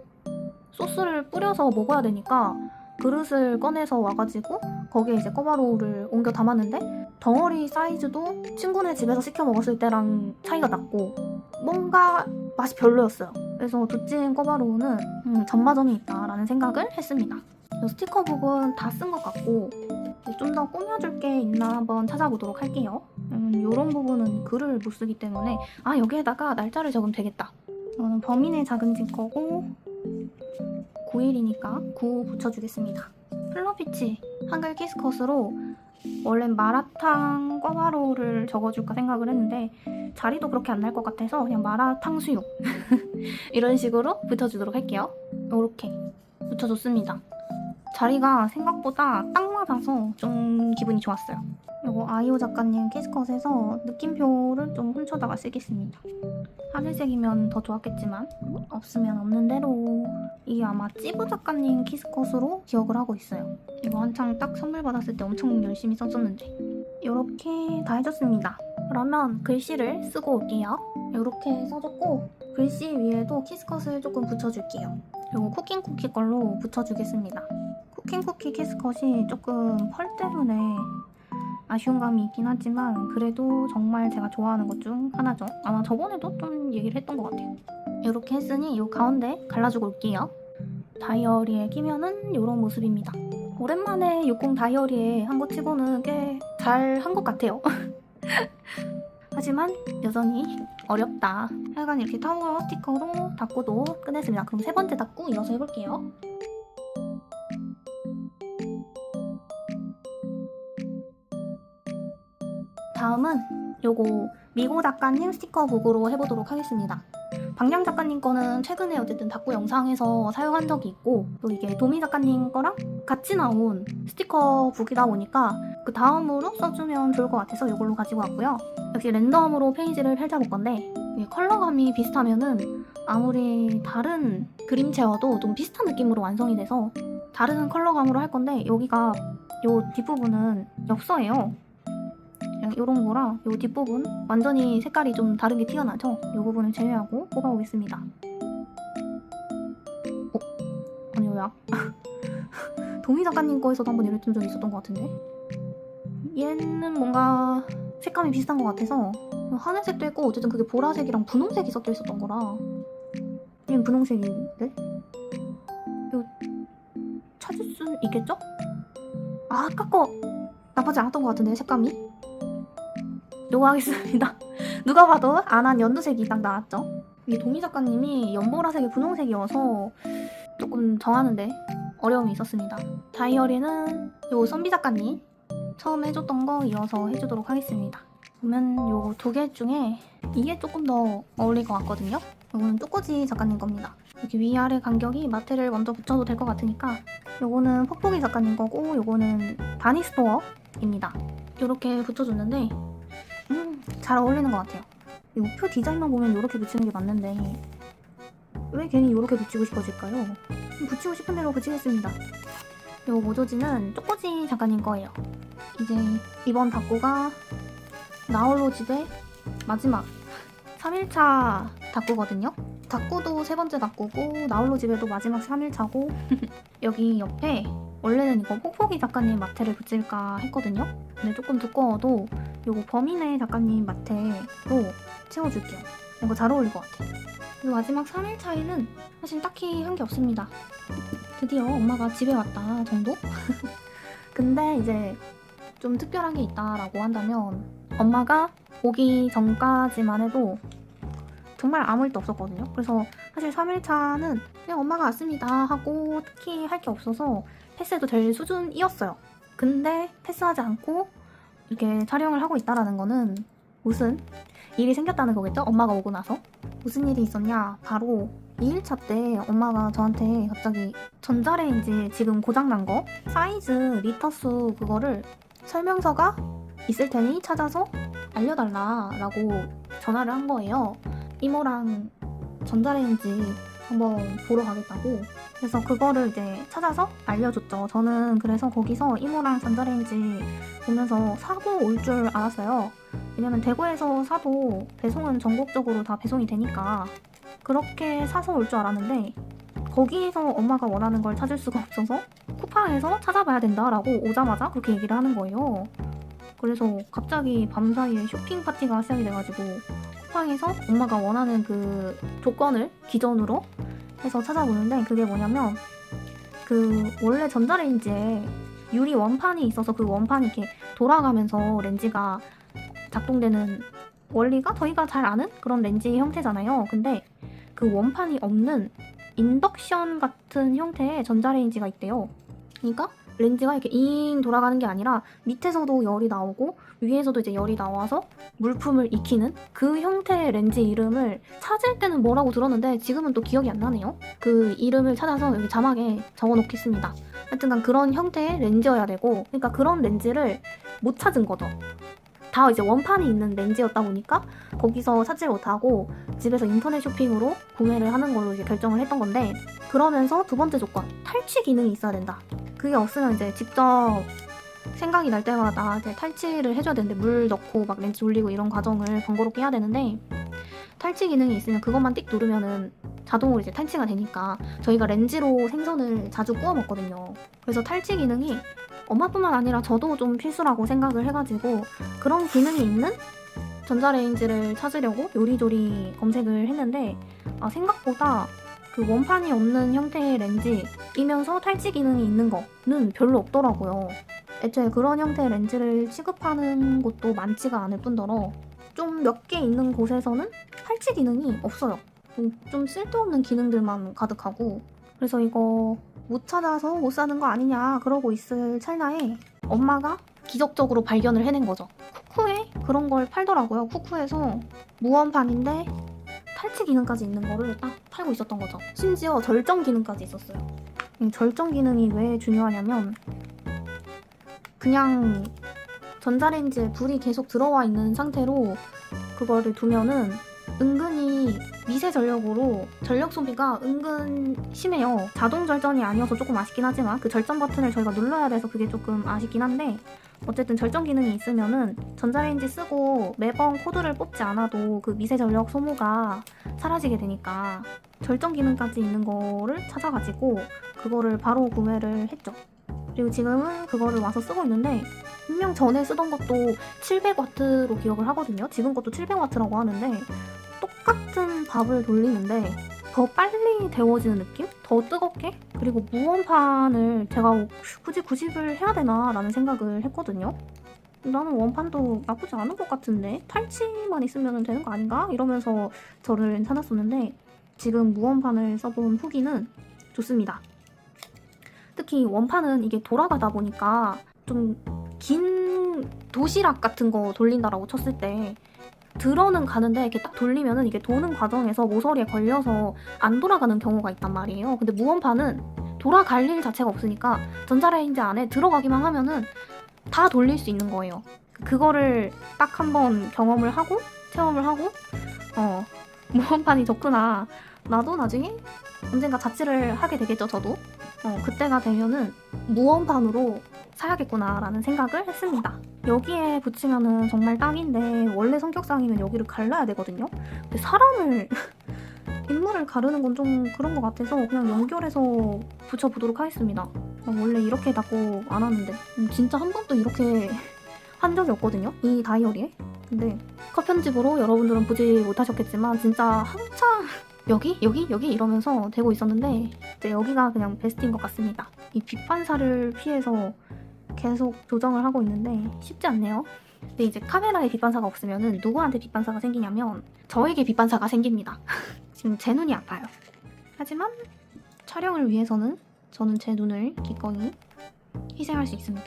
소스를 뿌려서 먹어야 되니까 그릇을 꺼내서 와가지고 거기에 이제 꿔바로우를 옮겨 담았는데 덩어리 사이즈도 친구네 집에서 시켜 먹었을 때랑 차이가 났고 뭔가 맛이 별로였어요. 그래서 두찜 꿔바로우는 전마점이 있다라는 생각을 했습니다. 스티커북은 다 쓴 것 같고 좀 더 꾸며줄 게 있나 한번 찾아보도록 할게요. 이런 부분은 글을 못 쓰기 때문에 여기에다가 날짜를 적으면 되겠다. 범인의 작은 집 거고 9일이니까 9 붙여주겠습니다. 플러피치 한글 키스컷으로 원래 마라탕 꿔바로우를 적어줄까 생각을 했는데 자리도 그렇게 안 날 것 같아서 그냥 마라탕수육 이런 식으로 붙여주도록 할게요. 이렇게 붙여줬습니다. 자리가 생각보다 딱 맞아서 좀 기분이 좋았어요. 이거 아이오 작가님 키스컷에서 느낌표를 좀 훔쳐다가 쓰겠습니다. 하늘색이면 더 좋았겠지만 없으면 없는 대로. 이게 아마 찌부 작가님 키스컷으로 기억을 하고 있어요. 이거 한창 딱 선물 받았을 때 엄청 열심히 썼었는데 이렇게 다 해줬습니다. 그러면 글씨를 쓰고 올게요. 이렇게 써줬고 글씨 위에도 키스컷을 조금 붙여줄게요. 그리고 쿠킹쿠키 걸로 붙여주겠습니다. 쿠킹쿠키 키스컷이 조금 펄 때문에 아쉬운 감이 있긴 하지만 그래도 정말 제가 좋아하는 것 중 하나죠. 아마 저번에도 좀 얘기를 했던 것 같아요. 이렇게 했으니 이 가운데 갈라주고 올게요. 다이어리에 끼면은 이런 모습입니다. 오랜만에 60 다이어리에 한 거 치고는 꽤 잘 한 것 같아요. 하지만 여전히 어렵다. 하여간 이렇게 타워 스티커로 닫고도 끝냈습니다. 그럼 3번째 닫고 이어서 해볼게요. 다음은 요거 미고 작가님 스티커북으로 해보도록 하겠습니다. 방향 작가님 거는 최근에 어쨌든 닫고 영상에서 사용한 적이 있고 또 이게 도미 작가님 거랑 같이 나온 스티커북이다 보니까 그 다음으로 써주면 좋을 것 같아서 이걸로 가지고 왔고요. 역시 랜덤으로 페이지를 펼쳐볼 건데 컬러감이 비슷하면은 아무리 다른 그림체여도 좀 비슷한 느낌으로 완성이 돼서 다른 컬러감으로 할 건데 여기가 요 뒷부분은 엽서예요. 이런 거랑 이 뒷부분 완전히 색깔이 좀 다른 게 티가 나죠? 이 부분을 제외하고 뽑아보겠습니다. 아니 왜야? 도미 작가님 거에서도 한번 이랬던 적이 있었던 것 같은데 얘는 뭔가 색감이 비슷한 것 같아서 하늘색도 있고 어쨌든 그게 보라색이랑 분홍색이 섞여 있었던 거라. 얘는 분홍색인데? 이거 찾을 수 있겠죠? 아, 아까 거 나쁘지 않았던 것 같은데 색감이? 요거 하겠습니다. 누가 봐도 안 한 연두색이 딱 나왔죠? 이게 도미 작가님이 연보라색이 분홍색이어서 조금 정하는데 어려움이 있었습니다. 다이어리는 요 선비 작가님 처음 해줬던 거 이어서 해주도록 하겠습니다. 보면 요 두 개 중에 이게 조금 더 어울릴 것 같거든요. 요거는 쪼꼬지 작가님 겁니다. 이렇게 위아래 간격이 마테를 먼저 붙여도 될 것 같으니까 요거는 퍽퍽이 작가님 거고 요거는 다니스토어입니다. 이렇게 붙여줬는데 잘 어울리는 것 같아요. 이 표 디자인만 보면 이렇게 붙이는 게 맞는데 왜 괜히 이렇게 붙이고 싶어질까요? 붙이고 싶은 대로 붙이겠습니다. 이 모조지는 쪼꼬지 작가님 거예요. 이제 이번 다꾸가 나홀로 집의 마지막 3일차 다꾸거든요. 다꾸도 세 번째 다꾸고 나홀로 집에도 마지막 3일차고 여기 옆에 원래는 이거 뽁뽁이 작가님 마테를 붙일까 했거든요. 근데 조금 두꺼워도 요거 범인의 작가님 마테로 채워줄게요. 뭔가 잘 어울릴 것 같아요. 그리고 마지막 3일 차이는 사실 딱히 한 게 없습니다. 드디어 엄마가 집에 왔다 정도? 근데 이제 좀 특별한 게 있다라고 한다면 엄마가 오기 전까지만 해도 정말 아무 일도 없었거든요. 그래서 사실 3일차는 그냥 엄마가 왔습니다 하고 특히 할 게 없어서 패스해도 될 수준이었어요. 근데 패스하지 않고 이렇게 촬영을 하고 있다라는 거는 무슨 일이 생겼다는 거겠죠? 엄마가 오고 나서. 무슨 일이 있었냐? 바로 2일차 때 엄마가 저한테 갑자기 전자레인지 지금 고장난 거 사이즈 리터수 그거를 설명서가 있을 테니 찾아서 알려달라라고 전화를 한 거예요. 이모랑 전자레인지 한번 보러 가겠다고. 그래서 그거를 이제 찾아서 알려줬죠. 저는 그래서 거기서 이모랑 전자레인지 보면서 사고 올 줄 알았어요. 왜냐면 대구에서 사도 배송은 전국적으로 다 배송이 되니까 그렇게 사서 올 줄 알았는데 거기에서 엄마가 원하는 걸 찾을 수가 없어서 쿠팡에서 찾아봐야 된다라고 오자마자 그렇게 얘기를 하는 거예요. 그래서 갑자기 밤사이에 쇼핑 파티가 시작이 돼가지고 쿠팡에서 엄마가 원하는 그 조건을 기준으로 해서 찾아보는데 그게 뭐냐면 그 원래 전자레인지에 유리 원판이 있어서 그 원판이 이렇게 돌아가면서 렌즈가 작동되는 원리가 저희가 잘 아는 그런 렌즈 형태잖아요. 근데 그 원판이 없는 인덕션 같은 형태의 전자레인지가 있대요. 그러니까 렌즈가 이렇게 잉 돌아가는 게 아니라 밑에서도 열이 나오고 위에서도 이제 열이 나와서 물품을 익히는 그 형태의 렌즈 이름을 찾을 때는 뭐라고 들었는데 지금은 또 기억이 안 나네요. 그 이름을 찾아서 여기 자막에 적어 놓겠습니다. 하여튼간 그런 형태의 렌즈여야 되고 그러니까 그런 렌즈를 못 찾은 거죠. 다 이제 원판이 있는 렌즈였다 보니까 거기서 찾지 못하고 집에서 인터넷 쇼핑으로 구매를 하는 걸로 이제 결정을 했던 건데 그러면서 두 번째 조건, 탈취 기능이 있어야 된다. 그게 없으면 이제 직접 생각이 날 때마다 이제 탈취를 해줘야 되는데 물 넣고 막 렌즈 돌리고 이런 과정을 번거롭게 해야 되는데 탈취 기능이 있으면 그것만 띡 누르면은 자동으로 이제 탈취가 되니까 저희가 렌즈로 생선을 자주 구워 먹거든요. 그래서 탈취 기능이 엄마뿐만 아니라 저도 좀 필수라고 생각을 해가지고 그런 기능이 있는 전자레인지를 찾으려고 요리조리 검색을 했는데 생각보다 그 원판이 없는 형태의 렌즈이면서 탈취 기능이 있는 거는 별로 없더라고요. 애초에 그런 형태의 렌즈를 취급하는 곳도 많지가 않을 뿐더러 좀 몇 개 있는 곳에서는 탈취 기능이 없어요. 좀 쓸데없는 기능들만 가득하고 그래서 이거 못 찾아서 못 사는 거 아니냐 그러고 있을 찰나에 엄마가 기적적으로 발견을 해낸 거죠. 쿠쿠에 그런 걸 팔더라고요. 쿠쿠에서 무원판인데 탈취 기능까지 있는 거를 딱 팔고 있었던 거죠. 심지어 절정 기능까지 있었어요. 절정 기능이 왜 중요하냐면 그냥 전자레인지에 불이 계속 들어와 있는 상태로 그거를 두면은 은근히 미세 전력으로 전력 소비가 은근 심해요. 자동 절전이 아니어서 조금 아쉽긴 하지만 그 절전 버튼을 저희가 눌러야 돼서 그게 조금 아쉽긴 한데 어쨌든 절전 기능이 있으면은 전자레인지 쓰고 매번 코드를 뽑지 않아도 그 미세 전력 소모가 사라지게 되니까 절전 기능까지 있는 거를 찾아가지고 그거를 바로 구매를 했죠. 그리고 지금은 그거를 와서 쓰고 있는데 분명 전에 쓰던 것도 700W로 기억을 하거든요. 지금 것도 700W라고 하는데 똑같은 밥을 돌리는데 더 빨리 데워지는 느낌? 더 뜨겁게? 그리고 무원판을 제가 굳이 구입을 해야 되나 라는 생각을 했거든요. 나는 원판도 나쁘지 않은 것 같은데 탈취만 있으면 되는 거 아닌가? 이러면서 저를 사놨었는데 지금 무원판을 써본 후기는 좋습니다. 특히 원판은 이게 돌아가다 보니까 좀 긴 도시락 같은 거 돌린다라고 쳤을 때 들어는 가는데 이렇게 딱 돌리면은 이게 도는 과정에서 모서리에 걸려서 안 돌아가는 경우가 있단 말이에요. 근데 무원판은 돌아갈 일 자체가 없으니까 전자레인지 안에 들어가기만 하면은 다 돌릴 수 있는 거예요. 그거를 딱 한번 경험을 하고 체험을 하고 무원판이 좋구나. 나도 나중에 언젠가 자취를 하게 되겠죠, 저도. 그때가 되면은 무원판으로 사야겠구나 라는 생각을 했습니다. 여기에 붙이면은 정말 딱인데 원래 성격상이면 여기를 갈라야 되거든요. 근데 사람을 인물을 가르는 건 좀 그런 것 같아서 그냥 연결해서 붙여보도록 하겠습니다. 원래 이렇게 닫고 안 하는데 진짜 한 번도 이렇게 한 적이 없거든요, 이 다이어리에. 근데 컷 편집으로 여러분들은 보지 못하셨겠지만 진짜 한창 여기 이러면서 되고 있었는데 이제 여기가 그냥 베스트인 것 같습니다. 이 빛반사를 피해서 계속 조정을 하고 있는데 쉽지 않네요. 근데 이제 카메라에 빛반사가 없으면은 누구한테 빛반사가 생기냐면 저에게 빛반사가 생깁니다. 지금 제 눈이 아파요. 하지만 촬영을 위해서는 저는 제 눈을 기꺼이 희생할 수 있습니다.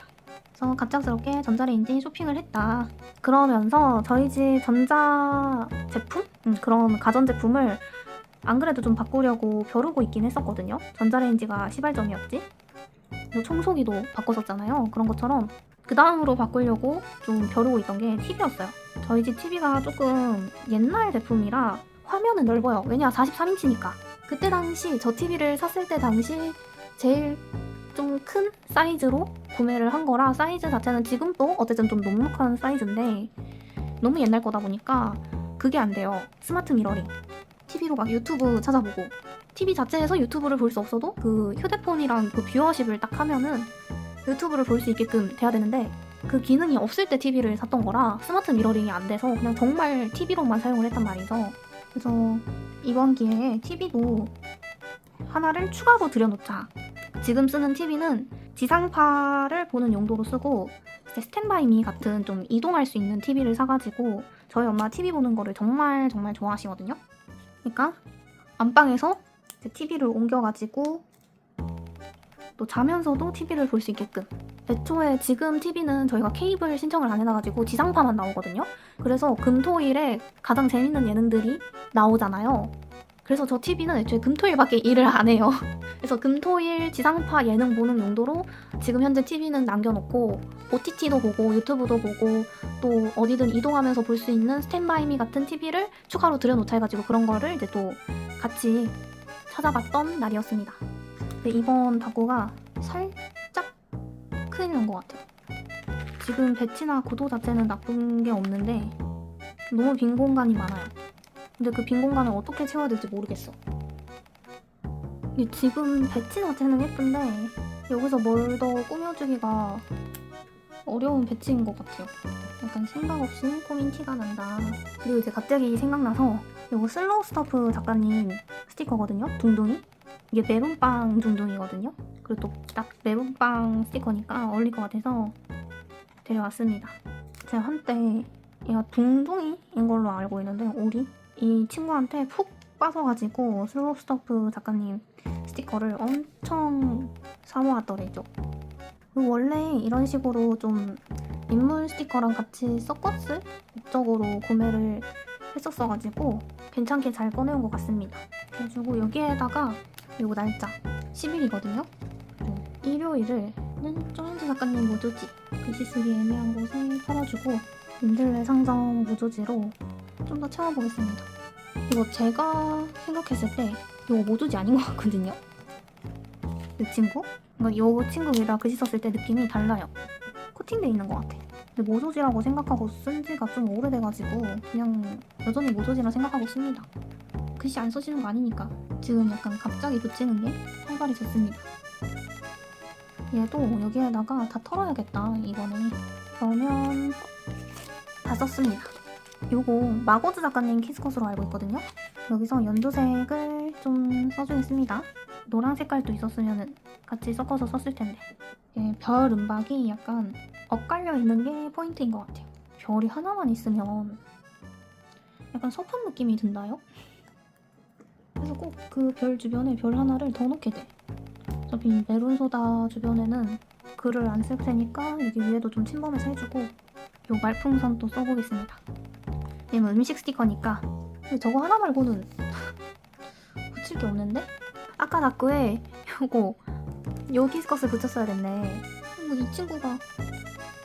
그래서 갑작스럽게 전자레인지 쇼핑을 했다. 그러면서 저희 집 전자 제품? 그런 가전제품을 안 그래도 좀 바꾸려고 벼르고 있긴 했었거든요. 전자레인지가 시발점이었지. 청소기도 바꿨었잖아요. 그런 것처럼 그 다음으로 바꾸려고 좀 벼르고 있던 게 TV였어요. 저희 집 TV가 조금 옛날 제품이라 화면은 넓어요. 왜냐 43인치니까. 그때 당시 저 TV를 샀을 때 당시 제일 좀 큰 사이즈로 구매를 한 거라 사이즈 자체는 지금도 어쨌든 좀 넉넉한 사이즈인데 너무 옛날 거다 보니까 그게 안 돼요. 스마트 미러링. TV로 막 유튜브 찾아보고 TV 자체에서 유튜브를 볼 수 없어도 그 휴대폰이랑 그 뷰어십을 딱 하면은 유튜브를 볼 수 있게끔 돼야 되는데 그 기능이 없을 때 TV를 샀던 거라 스마트 미러링이 안 돼서 그냥 정말 TV로만 사용을 했단 말이죠. 그래서 이번 기회에 TV도 하나를 추가로 들여놓자. 지금 쓰는 TV는 지상파를 보는 용도로 쓰고 스탠바이미 같은 좀 이동할 수 있는 TV를 사가지고 저희 엄마 TV 보는 거를 정말 좋아하시거든요. 그러니까 안방에서 TV를 옮겨가지고 또 자면서도 TV를 볼 수 있게끔. 애초에 지금 TV는 저희가 케이블 신청을 안 해놔가지고 지상파만 나오거든요. 그래서 금토일에 가장 재밌는 예능들이 나오잖아요. 그래서 저 TV는 애초에 금토일밖에 일을 안 해요. 그래서 금토일 지상파 예능 보는 용도로 지금 현재 TV는 남겨놓고 OTT도 보고 유튜브도 보고 또 어디든 이동하면서 볼 수 있는 스탠바이미 같은 TV를 추가로 들여놓자 해가지고 그런 거를 이제 또 같이 찾아봤던 날이었습니다. 근데 이번 다고가 살짝 큰일 난 것 같아요. 지금 배치나 구도 자체는 나쁜 게 없는데 너무 빈 공간이 많아요. 근데 그 빈 공간을 어떻게 채워야 될지 모르겠어. 지금 배치 자체는 예쁜데 여기서 뭘 더 꾸며주기가 어려운 배치인 것 같아요. 약간 생각 없이 꾸민 티가 난다. 그리고 이제 갑자기 생각나서 이거 슬로우 스타프 작가님 스티커거든요. 둥둥이. 이게 메론빵 둥둥이거든요. 그리고 또 딱 메론빵 스티커니까 어울릴 것 같아서 데려왔습니다. 제가 한때 얘가 둥둥이인 걸로 알고 있는데 오리? 이 친구한테 푹 빠져가지고 슬로우 스타프 작가님 스티커를 엄청 사모았더래죠. 원래 이런 식으로 좀 인물 스티커랑 같이 섞었을 목적으로 구매를 했었어가지고 괜찮게 잘 꺼내온 것 같습니다. 그래가지고 여기에다가 이거 날짜 10일이거든요. 일요일을 쪼렌즈 작가님 모조지 글씨 쓰기 애매한 곳에 털어주고 민들레 상점 무조지로 좀 더 채워보겠습니다. 이거 제가 생각했을 때 이거 모조지 아닌 것 같거든요. 이 친구? 이 친구 위에다 글씨 썼을 때 느낌이 달라요. 코팅돼 있는 것 같아. 근데 모조지라고 생각하고 쓴 지가 좀 오래돼가지고 그냥 여전히 모조지라 생각하고 씁니다. 글씨 안 써지는 거 아니니까. 지금 약간 갑자기 붙이는 게 활발해졌습니다. 얘도 여기에다가 다 털어야겠다, 이번에. 그러면 다 썼습니다. 요거 마고즈 작가님 키스컷으로 알고 있거든요. 여기서 연두색을 좀 써주겠습니다. 노란 색깔도 있었으면 같이 섞어서 썼을 텐데. 별 은박이 약간 엇갈려 있는 게 포인트인 것 같아요. 별이 하나만 있으면 약간 섭한 느낌이 든다요? 그래서 꼭 그 별 주변에 별 하나를 더 넣게 돼. 어차피 메론소다 주변에는 글을 안 쓸 테니까 여기 위에도 좀 침범해서 해주고, 요 말풍선도 써보겠습니다. 얘는 음식 스티커니까. 근데 저거 하나 말고는 붙일 게 없는데? 아까 다크에 요거 키스컷을 붙였어야 됐네. 이 친구가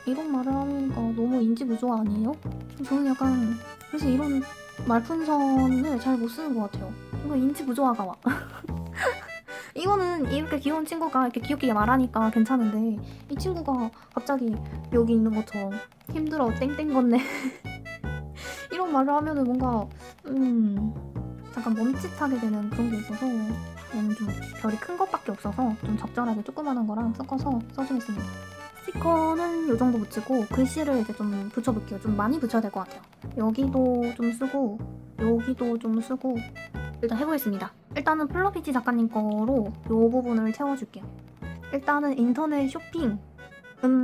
이런 말을 하니까 너무 인지부조화 아니에요? 저는 약간 그래서 이런 말풍선을 잘 못 쓰는 것 같아요. 이거 인지부조화가 와. 이거는 이렇게 귀여운 친구가 이렇게 귀엽게 말하니까 괜찮은데, 이 친구가 갑자기 여기 있는 것처럼 힘들어 땡땡 건네 이런 말을 하면은 뭔가 약간 멈칫하게 되는 그런 게 있어서, 얘는 좀 별이 큰 것밖에 없어서 좀 적절하게 조그마한 거랑 섞어서 써주겠습니다. 스티커는 이 정도 붙이고 글씨를 이제 좀 붙여볼게요. 좀 많이 붙여야 될 것 같아요. 여기도 좀 쓰고 여기도 좀 쓰고 일단 해보겠습니다. 일단은 플러피치 작가님 거로 이 부분을 채워줄게요. 일단은 인터넷 쇼핑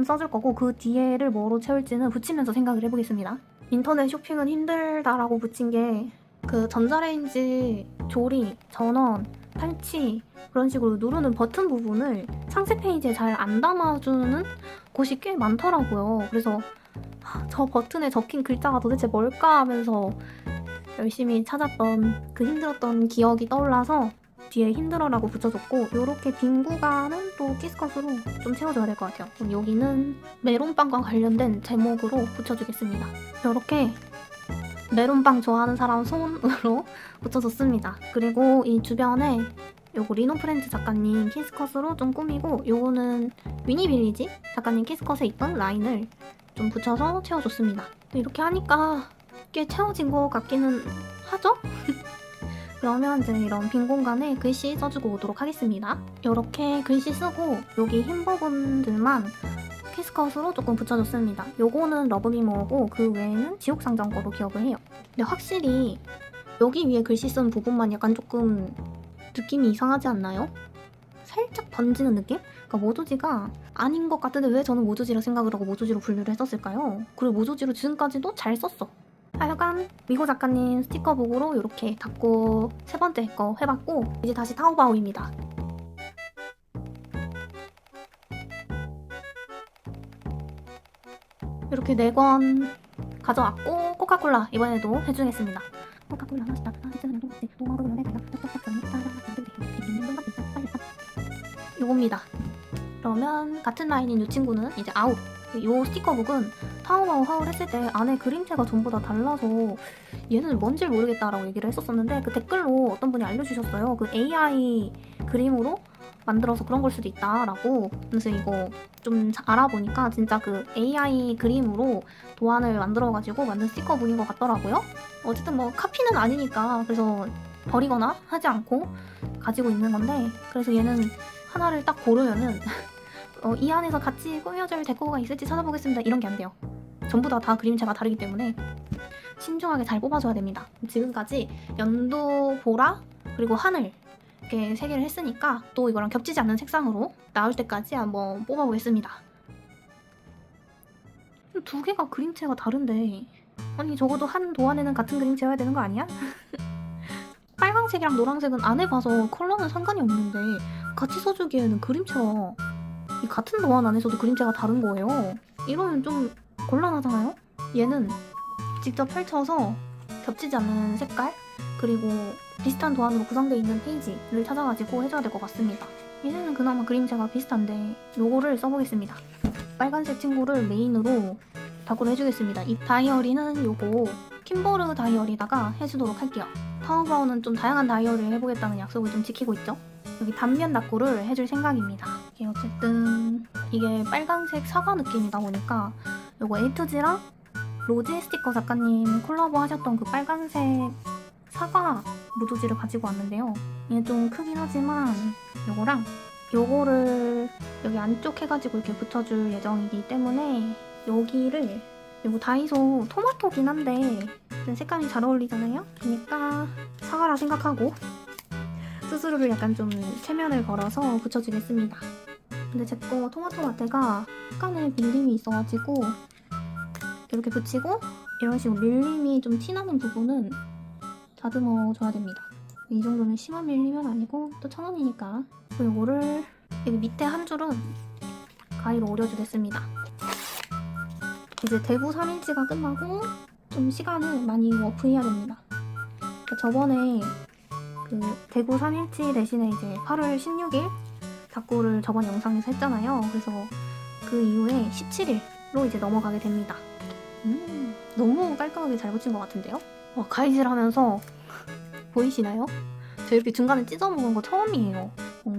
써줄 거고, 그 뒤에를 뭐로 채울지는 붙이면서 생각을 해보겠습니다. 인터넷 쇼핑은 힘들다라고 붙인 게 그 전자레인지 조리, 전원, 탈취 그런 식으로 누르는 버튼 부분을 상세 페이지에 잘 안 담아주는 곳이 꽤 많더라고요. 그래서 저 버튼에 적힌 글자가 도대체 뭘까 하면서 열심히 찾았던 그 힘들었던 기억이 떠올라서 뒤에 힘들어라고 붙여줬고, 요렇게 빈 구간은 또 키스컷으로 좀 채워줘야 될 것 같아요. 그럼 여기는 메론빵과 관련된 제목으로 붙여주겠습니다. 요렇게 메론빵 좋아하는 사람 손으로 붙여줬습니다. 그리고 이 주변에 요거 리노프렌즈 작가님 키스컷으로 좀 꾸미고, 요거는 위니빌리지 작가님 키스컷에 있던 라인을 좀 붙여서 채워줬습니다. 이렇게 하니까 꽤 채워진 것 같기는 하죠? 그러면 이제 이런 빈 공간에 글씨 써주고 오도록 하겠습니다. 이렇게 글씨 쓰고 여기 흰 부분들만 키스컷으로 조금 붙여줬습니다. 요거는 러브미모고 그 외에는 지옥상점 거로 기억을 해요. 근데 확실히 여기 위에 글씨 쓴 부분만 약간 조금 느낌이 이상하지 않나요? 살짝 번지는 느낌? 그러니까 모조지가 아닌 것 같은데 왜 저는 모조지라 생각을 하고 모조지로 분류를 했었을까요? 그리고 모조지로 지금까지도 잘 썼어. 하여간 미고 작가님 스티커북으로 이렇게 닫고 세 번째 거 해봤고, 이제 다시 타오바오입니다. 이렇게 4권 가져왔고, 코카콜라 이번에도 해주겠습니다. 코카콜라 맛있다. 요겁니다. 그러면 같은 라인인 이 친구는 이제 아웃. 이 스티커북은 타오바오 하울 했을 때 안에 그림체가 전부 다 달라서 얘는 뭔지 모르겠다라고 얘기를 했었는데, 그 댓글로 어떤 분이 알려주셨어요. 그 AI 그림으로 만들어서 그런 걸 수도 있다라고. 그래서 이거 좀 알아보니까 진짜 그 AI 그림으로 도안을 만들어가지고 만든 스티커북인 것 같더라고요. 어쨌든 뭐 카피는 아니니까 그래서 버리거나 하지 않고 가지고 있는 건데, 그래서 얘는 하나를 딱 고르면은 이 안에서 같이 꾸며줄 데코가 있을지 찾아보겠습니다 이런 게 안 돼요. 전부 다 그림체가 다르기 때문에 신중하게 잘 뽑아줘야 됩니다. 지금까지 연두, 보라, 그리고 하늘 이렇게 3개를 했으니까 또 이거랑 겹치지 않는 색상으로 나올 때까지 한번 뽑아보겠습니다. 2개가 그림체가 다른데, 아니 적어도 한 도안에는 같은 그림체여야 되는 거 아니야? 빨강색이랑 노란색은 안 해봐서 컬러는 상관이 없는데 같이 써주기에는 그림체가 이 같은 도안 안에서도 그림체가 다른 거예요. 이러면 좀 곤란하잖아요? 얘는 직접 펼쳐서 겹치지 않는 색깔, 그리고 비슷한 도안으로 구성되어 있는 페이지를 찾아가지고 해줘야 될 것 같습니다. 얘네는 그나마 그림체가 비슷한데 요거를 써보겠습니다. 빨간색 친구를 메인으로 다구를 해주겠습니다. 이 다이어리는 요거 킴보르 다이어리다가 해주도록 할게요. 타오바오는 좀 다양한 다이어리를 해보겠다는 약속을 좀 지키고 있죠. 여기 단면 다구를 해줄 생각입니다. 이게 어쨌든 이게 빨간색 사과 느낌이다 보니까 요거 에이투지랑 로지 스티커 작가님 콜라보 하셨던 그 빨간색 사과 무도지를 가지고 왔는데요. 이게 좀 크긴 하지만 요거랑 요거를 여기 안쪽 해가지고 이렇게 붙여줄 예정이기 때문에 여기를, 이거 다이소 토마토긴 한데 색감이 잘 어울리잖아요? 그러니까 사과라 생각하고 스스로를 약간 좀 체면을 걸어서 붙여주겠습니다. 근데 제 거 토마토 라떼가 약간의 밀림이 있어가지고 이렇게 붙이고 이런 식으로 밀림이 좀 티나는 부분은 다듬어 줘야 됩니다. 이 정도면 심한 밀림은 아니고 또 1,000원이니까. 그리고 이거를 여기 밑에 한 줄은 가위로 오려주겠습니다. 이제 대구 3일치가 끝나고 좀 시간을 많이 워프해야 됩니다. 저번에 그 대구 3일치 대신에 이제 8월 16일 닭구를 저번 영상에서 했잖아요. 그래서 그 이후에 17일로 이제 넘어가게 됩니다. 너무 깔끔하게 잘 붙인 것 같은데요? 가위질 하면서 보이시나요? 저 이렇게 중간에 찢어 먹은 거 처음이에요.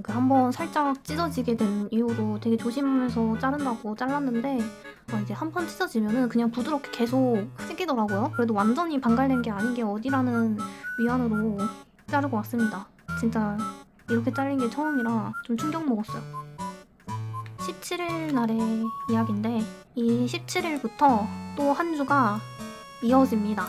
한번 살짝 찢어지게 된 이후로 되게 조심하면서 자른다고 잘랐는데 이제 한 번 찢어지면은 그냥 부드럽게 계속 찢기더라고요. 그래도 완전히 반갈된 게 아닌 게 어디라는 위안으로 자르고 왔습니다. 진짜 이렇게 잘린 게 처음이라 좀 충격 먹었어요. 17일 날의 이야기인데 이 17일부터 또 한 주가 이어집니다.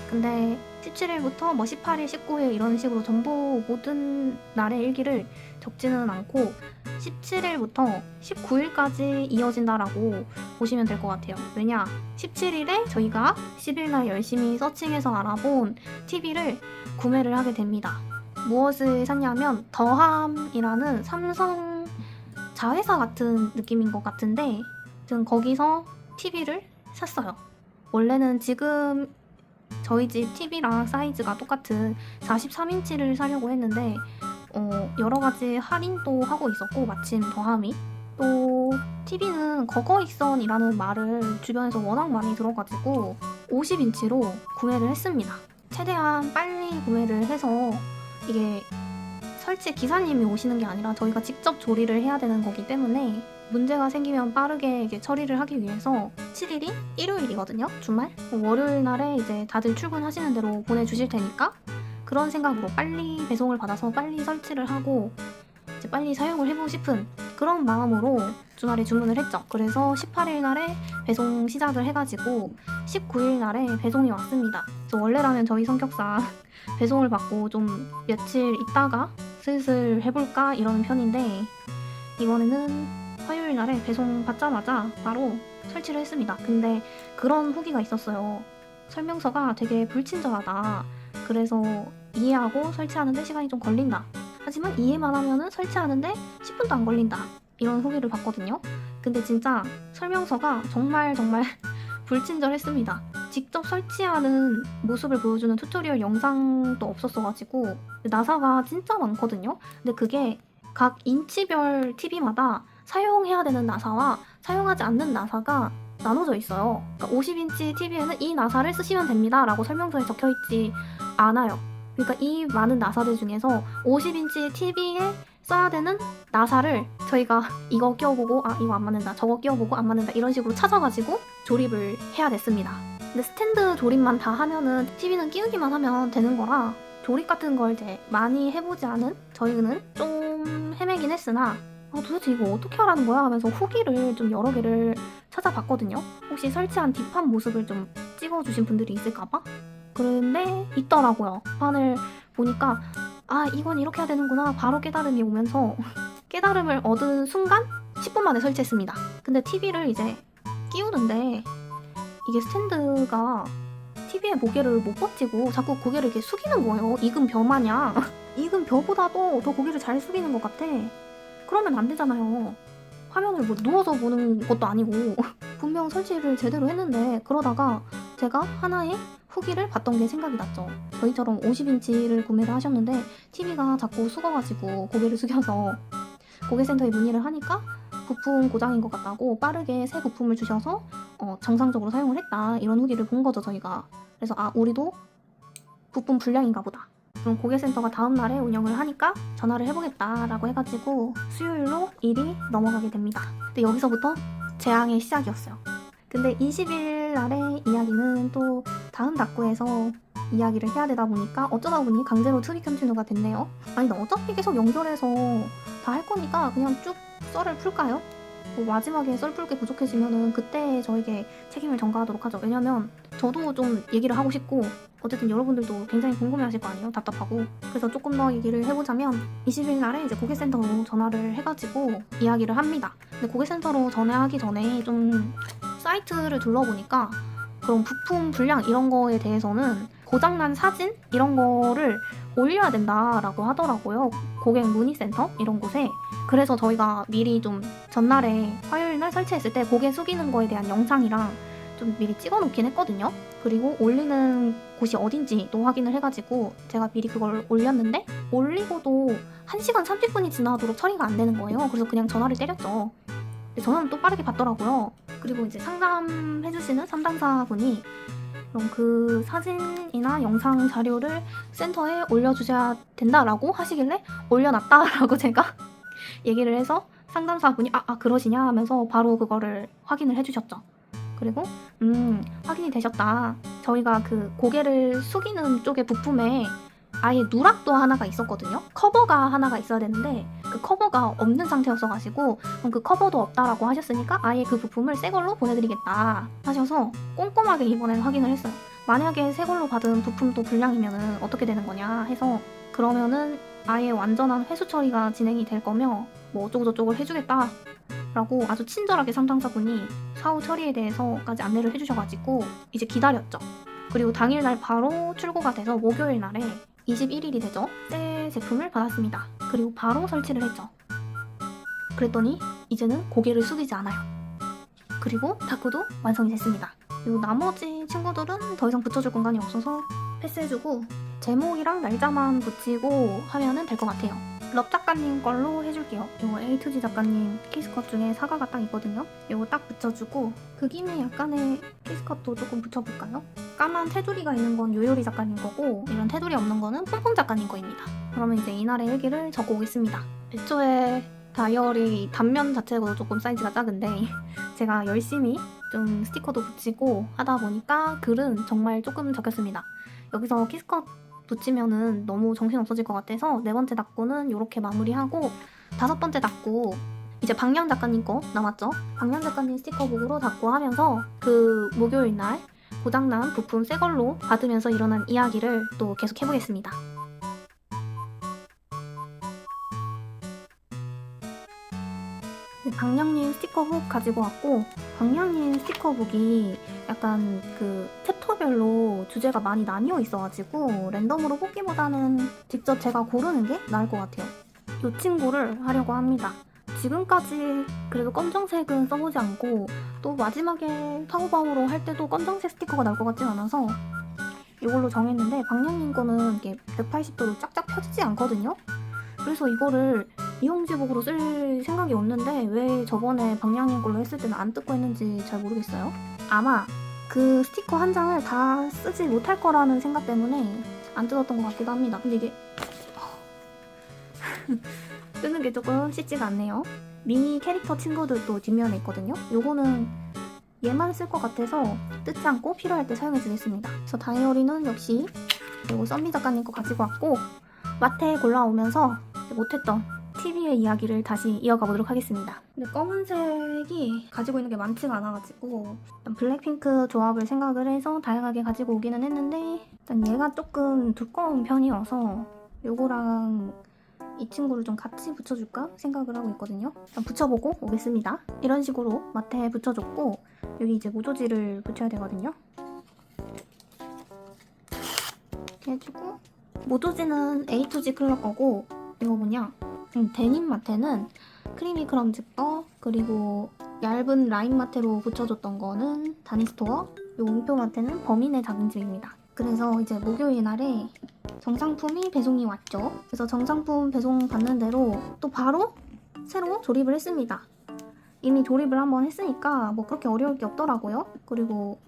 근데 17일부터 뭐 18일, 19일 이런 식으로 전부 모든 날의 일기를 적지는 않고 17일부터 19일까지 이어진다라고 보시면 될 것 같아요. 왜냐? 17일에 저희가 10일날 열심히 서칭해서 알아본 TV를 구매를 하게 됩니다. 무엇을 샀냐면 더함이라는 삼성 자회사 같은 느낌인 것 같은데 거기서 TV를 샀어요. 원래는 지금 저희 집 TV랑 사이즈가 똑같은 43인치를 사려고 했는데 여러 가지 할인도 하고 있었고 마침 더함이 또 TV는 거거익선이라는 말을 주변에서 워낙 많이 들어가지고 50인치로 구매를 했습니다. 최대한 빨리 구매를 해서 이게 설치 기사님이 오시는 게 아니라 저희가 직접 조리를 해야 되는 거기 때문에 문제가 생기면 빠르게 이게 처리를 하기 위해서 7일이 일요일이거든요. 주말. 월요일 날에 이제 다들 출근하시는 대로 보내주실 테니까 그런 생각으로 빨리 배송을 받아서 빨리 설치를 하고 이제 빨리 사용을 해보고 싶은 그런 마음으로 주말에 주문을 했죠. 그래서 18일 날에 배송 시작을 해가지고 19일 날에 배송이 왔습니다. 그래서 원래라면 저희 성격상 배송을 받고 좀 며칠 있다가 슬슬 해볼까 이러는 편인데 이번에는 화요일 날에 배송 받자마자 바로 설치를 했습니다. 근데 그런 후기가 있었어요. 설명서가 되게 불친절하다. 그래서 이해하고 설치하는데 시간이 좀 걸린다. 하지만 이해만 하면은 설치하는데 10분도 안 걸린다. 이런 후기를 봤거든요. 근데 진짜 설명서가 정말 불친절했습니다. 직접 설치하는 모습을 보여주는 튜토리얼 영상도 없었어가지고 나사가 진짜 많거든요. 근데 그게 각 인치별 TV마다 사용해야 되는 나사와 사용하지 않는 나사가 나눠져 있어요. 그러니까 50인치 TV에는 이 나사를 쓰시면 됩니다 라고 설명서에 적혀있지 않아요. 그러니까 이 많은 나사들 중에서 50인치 TV에 써야 되는 나사를 저희가 이거 끼워보고 이거 안 맞는다, 저거 끼워보고 안 맞는다 이런 식으로 찾아가지고 조립을 해야 됐습니다. 근데 스탠드 조립만 다 하면은 TV는 끼우기만 하면 되는 거라 조립 같은 걸 이제 많이 해보지 않은 저희는 좀 헤매긴 했으나 도대체 이거 어떻게 하라는 거야 하면서 후기를 좀 여러 개를 찾아봤거든요. 혹시 설치한 뒷판 모습을 좀 찍어주신 분들이 있을까봐? 그런데 있더라고요. 판을 보니까 이건 이렇게 해야 되는구나 바로 깨달음이 오면서 깨달음을 얻은 순간 10분 만에 설치했습니다. 근데 TV를 이제 끼우는데 이게 스탠드가 TV의 무게를 못 버티고 자꾸 고개를 이렇게 숙이는 거예요. 익은 벼 마냥. 익은 벼보다도 더 고개를 잘 숙이는 것 같아. 그러면 안 되잖아요. 화면을 뭐 누워서 보는 것도 아니고 분명 설치를 제대로 했는데 그러다가 제가 하나의 후기를 봤던 게 생각이 났죠. 저희처럼 50인치를 구매를 하셨는데 TV가 자꾸 숙어가지고 고개를 숙여서 고객센터에 문의를 하니까 부품 고장인 것 같다고 빠르게 새 부품을 주셔서 정상적으로 사용을 했다 이런 후기를 본 거죠 저희가. 그래서 우리도 부품 불량인가 보다. 그럼 고객센터가 다음 날에 운영을 하니까 전화를 해보겠다라고 해가지고 수요일로 일이 넘어가게 됩니다. 근데 여기서부터 재앙의 시작이었어요. 근데 20일 날의 이야기는 또 다음 닭구에서 이야기를 해야 되다 보니까 어쩌다 보니 강제로 투비 컨티뉴가 됐네요. 나 어차피 계속 연결해서 다 할 거니까 그냥 쭉 썰을 풀까요? 뭐 마지막에 썰 풀 게 부족해지면은 그때 저에게 책임을 전가하도록 하죠. 왜냐면 저도 좀 얘기를 하고 싶고 어쨌든 여러분들도 굉장히 궁금해하실 거 아니에요. 답답하고. 그래서 조금 더 얘기를 해보자면 20일 날에 이제 고객센터로 전화를 해가지고 이야기를 합니다. 근데 고객센터로 전화하기 전에 좀 사이트를 둘러보니까 그런 부품 불량 이런 거에 대해서는 고장난 사진 이런 거를 올려야 된다라고 하더라고요. 고객 문의센터 이런 곳에. 그래서 저희가 미리 좀 전날에 화요일 날 설치했을 때 고개 숙이는 거에 대한 영상이랑 좀 미리 찍어 놓긴 했거든요. 그리고 올리는 곳이 어딘지도 확인을 해가지고 제가 미리 그걸 올렸는데 올리고도 1시간 30분이 지나도록 처리가 안 되는 거예요. 그래서 그냥 전화를 때렸죠. 근데 전화는 또 빠르게 받더라고요. 그리고 이제 상담해주시는 상담사분이 그럼 그 사진이나 영상 자료를 센터에 올려주셔야 된다라고 하시길래 올려놨다라고 제가 얘기를 해서 상담사분이 그러시냐 하면서 바로 그거를 확인을 해주셨죠. 그리고 확인이 되셨다. 저희가 그 고개를 숙이는 쪽의 부품에 아예 누락도 하나가 있었거든요. 커버가 하나가 있어야 되는데 그 커버가 없는 상태였어가지고 그럼 그 커버도 없다라고 하셨으니까 아예 그 부품을 새 걸로 보내드리겠다 하셔서 꼼꼼하게 이번엔 확인을 했어요. 만약에 새 걸로 받은 부품도 불량이면은 어떻게 되는 거냐 해서 그러면은 아예 완전한 회수 처리가 진행이 될 거며 뭐 어쩌고저쩌고 해주겠다 라고 아주 친절하게 상담사분이 사후 처리에 대해서까지 안내를 해주셔가지고 이제 기다렸죠. 그리고 당일날 바로 출고가 돼서 목요일 날에 21일이 되죠. 새 제품을 받았습니다. 그리고 바로 설치를 했죠. 그랬더니 이제는 고개를 숙이지 않아요. 그리고 다크도 완성이 됐습니다. 그리고 나머지 친구들은 더 이상 붙여줄 공간이 없어서 패스해주고 제목이랑 날짜만 붙이고 하면은 될 것 같아요. 럽 작가님 걸로 해줄게요. 이거 A2G 작가님 키스컷 중에 사과가 딱 있거든요. 이거 딱 붙여주고 그 김에 약간의 키스컷도 조금 붙여볼까요? 까만 테두리가 있는 건 요요리 작가님 거고 이런 테두리 없는 거는 폼폼 작가님 거입니다. 그러면 이제 이날의 일기를 적고 오겠습니다. 애초에 다이어리 단면 자체도 조금 사이즈가 작은데 제가 열심히 좀 스티커도 붙이고 하다 보니까 글은 정말 조금 적혔습니다. 여기서 키스컷 붙이면은 너무 정신 없어질 것 같아서 4번째 닥구는 이렇게 마무리하고 5번째 닥구 이제 박량 작가님 거 남았죠? 박량 작가님 스티커북으로 닥구 하면서 그 목요일 날 고장난 부품 새 걸로 받으면서 일어난 이야기를 또 계속 해보겠습니다. 박량님 스티커북 가지고 왔고 박량님 스티커북이 약간 그 챕터별로 주제가 많이 나뉘어 있어가지고 랜덤으로 뽑기보다는 직접 제가 고르는 게 나을 것 같아요. 이 친구를 하려고 합니다. 지금까지 그래도 검정색은 써보지 않고 또 마지막에 타오바오로 할 때도 검정색 스티커가 나올 것 같진 않아서 이걸로 정했는데 박량님 거는 이게 180도로 쫙쫙 펴지지 않거든요. 그래서 이거를 이용지복으로 쓸 생각이 없는데 왜 저번에 박량님 걸로 했을 때는 안 뜯고 했는지 잘 모르겠어요. 아마 그 스티커 한 장을 다 쓰지 못할 거라는 생각 때문에 안 뜯었던 것 같기도 합니다. 근데 이게 뜯는 게 조금 쉽지가 않네요. 미니 캐릭터 친구들도 뒷면에 있거든요. 요거는 얘만 쓸 것 같아서 뜯지 않고 필요할 때 사용해 주겠습니다. 그래서 다이어리는 역시 요거 썸미 작가님 거 가지고 왔고 마트에 골라오면서 못했던 TV의 이야기를 다시 이어가 보도록 하겠습니다. 근데 검은색이 가지고 있는 게 많지가 않아가지고 일단 블랙핑크 조합을 생각을 해서 다양하게 가지고 오기는 했는데 일단 얘가 조금 두꺼운 편이어서 요거랑 이 친구를 좀 같이 붙여줄까 생각을 하고 있거든요. 일단 붙여보고 오겠습니다. 이런 식으로 마트에 붙여줬고 여기 이제 모조지를 붙여야 되거든요. 이렇게 해주고 모조지는 A2G 클럽 거고 이거 뭐냐 데님 마테는 크리미 크럼즈 거 그리고 얇은 라인 마테로 붙여줬던 거는 다니스토어 요 음표 마테는 범인의 작은 집입니다. 그래서 이제 목요일 날에 정상품이 배송이 왔죠. 그래서 정상품 배송 받는 대로 또 바로 새로 조립을 했습니다. 이미 조립을 한번 했으니까 뭐 그렇게 어려울 게 없더라고요. 그리고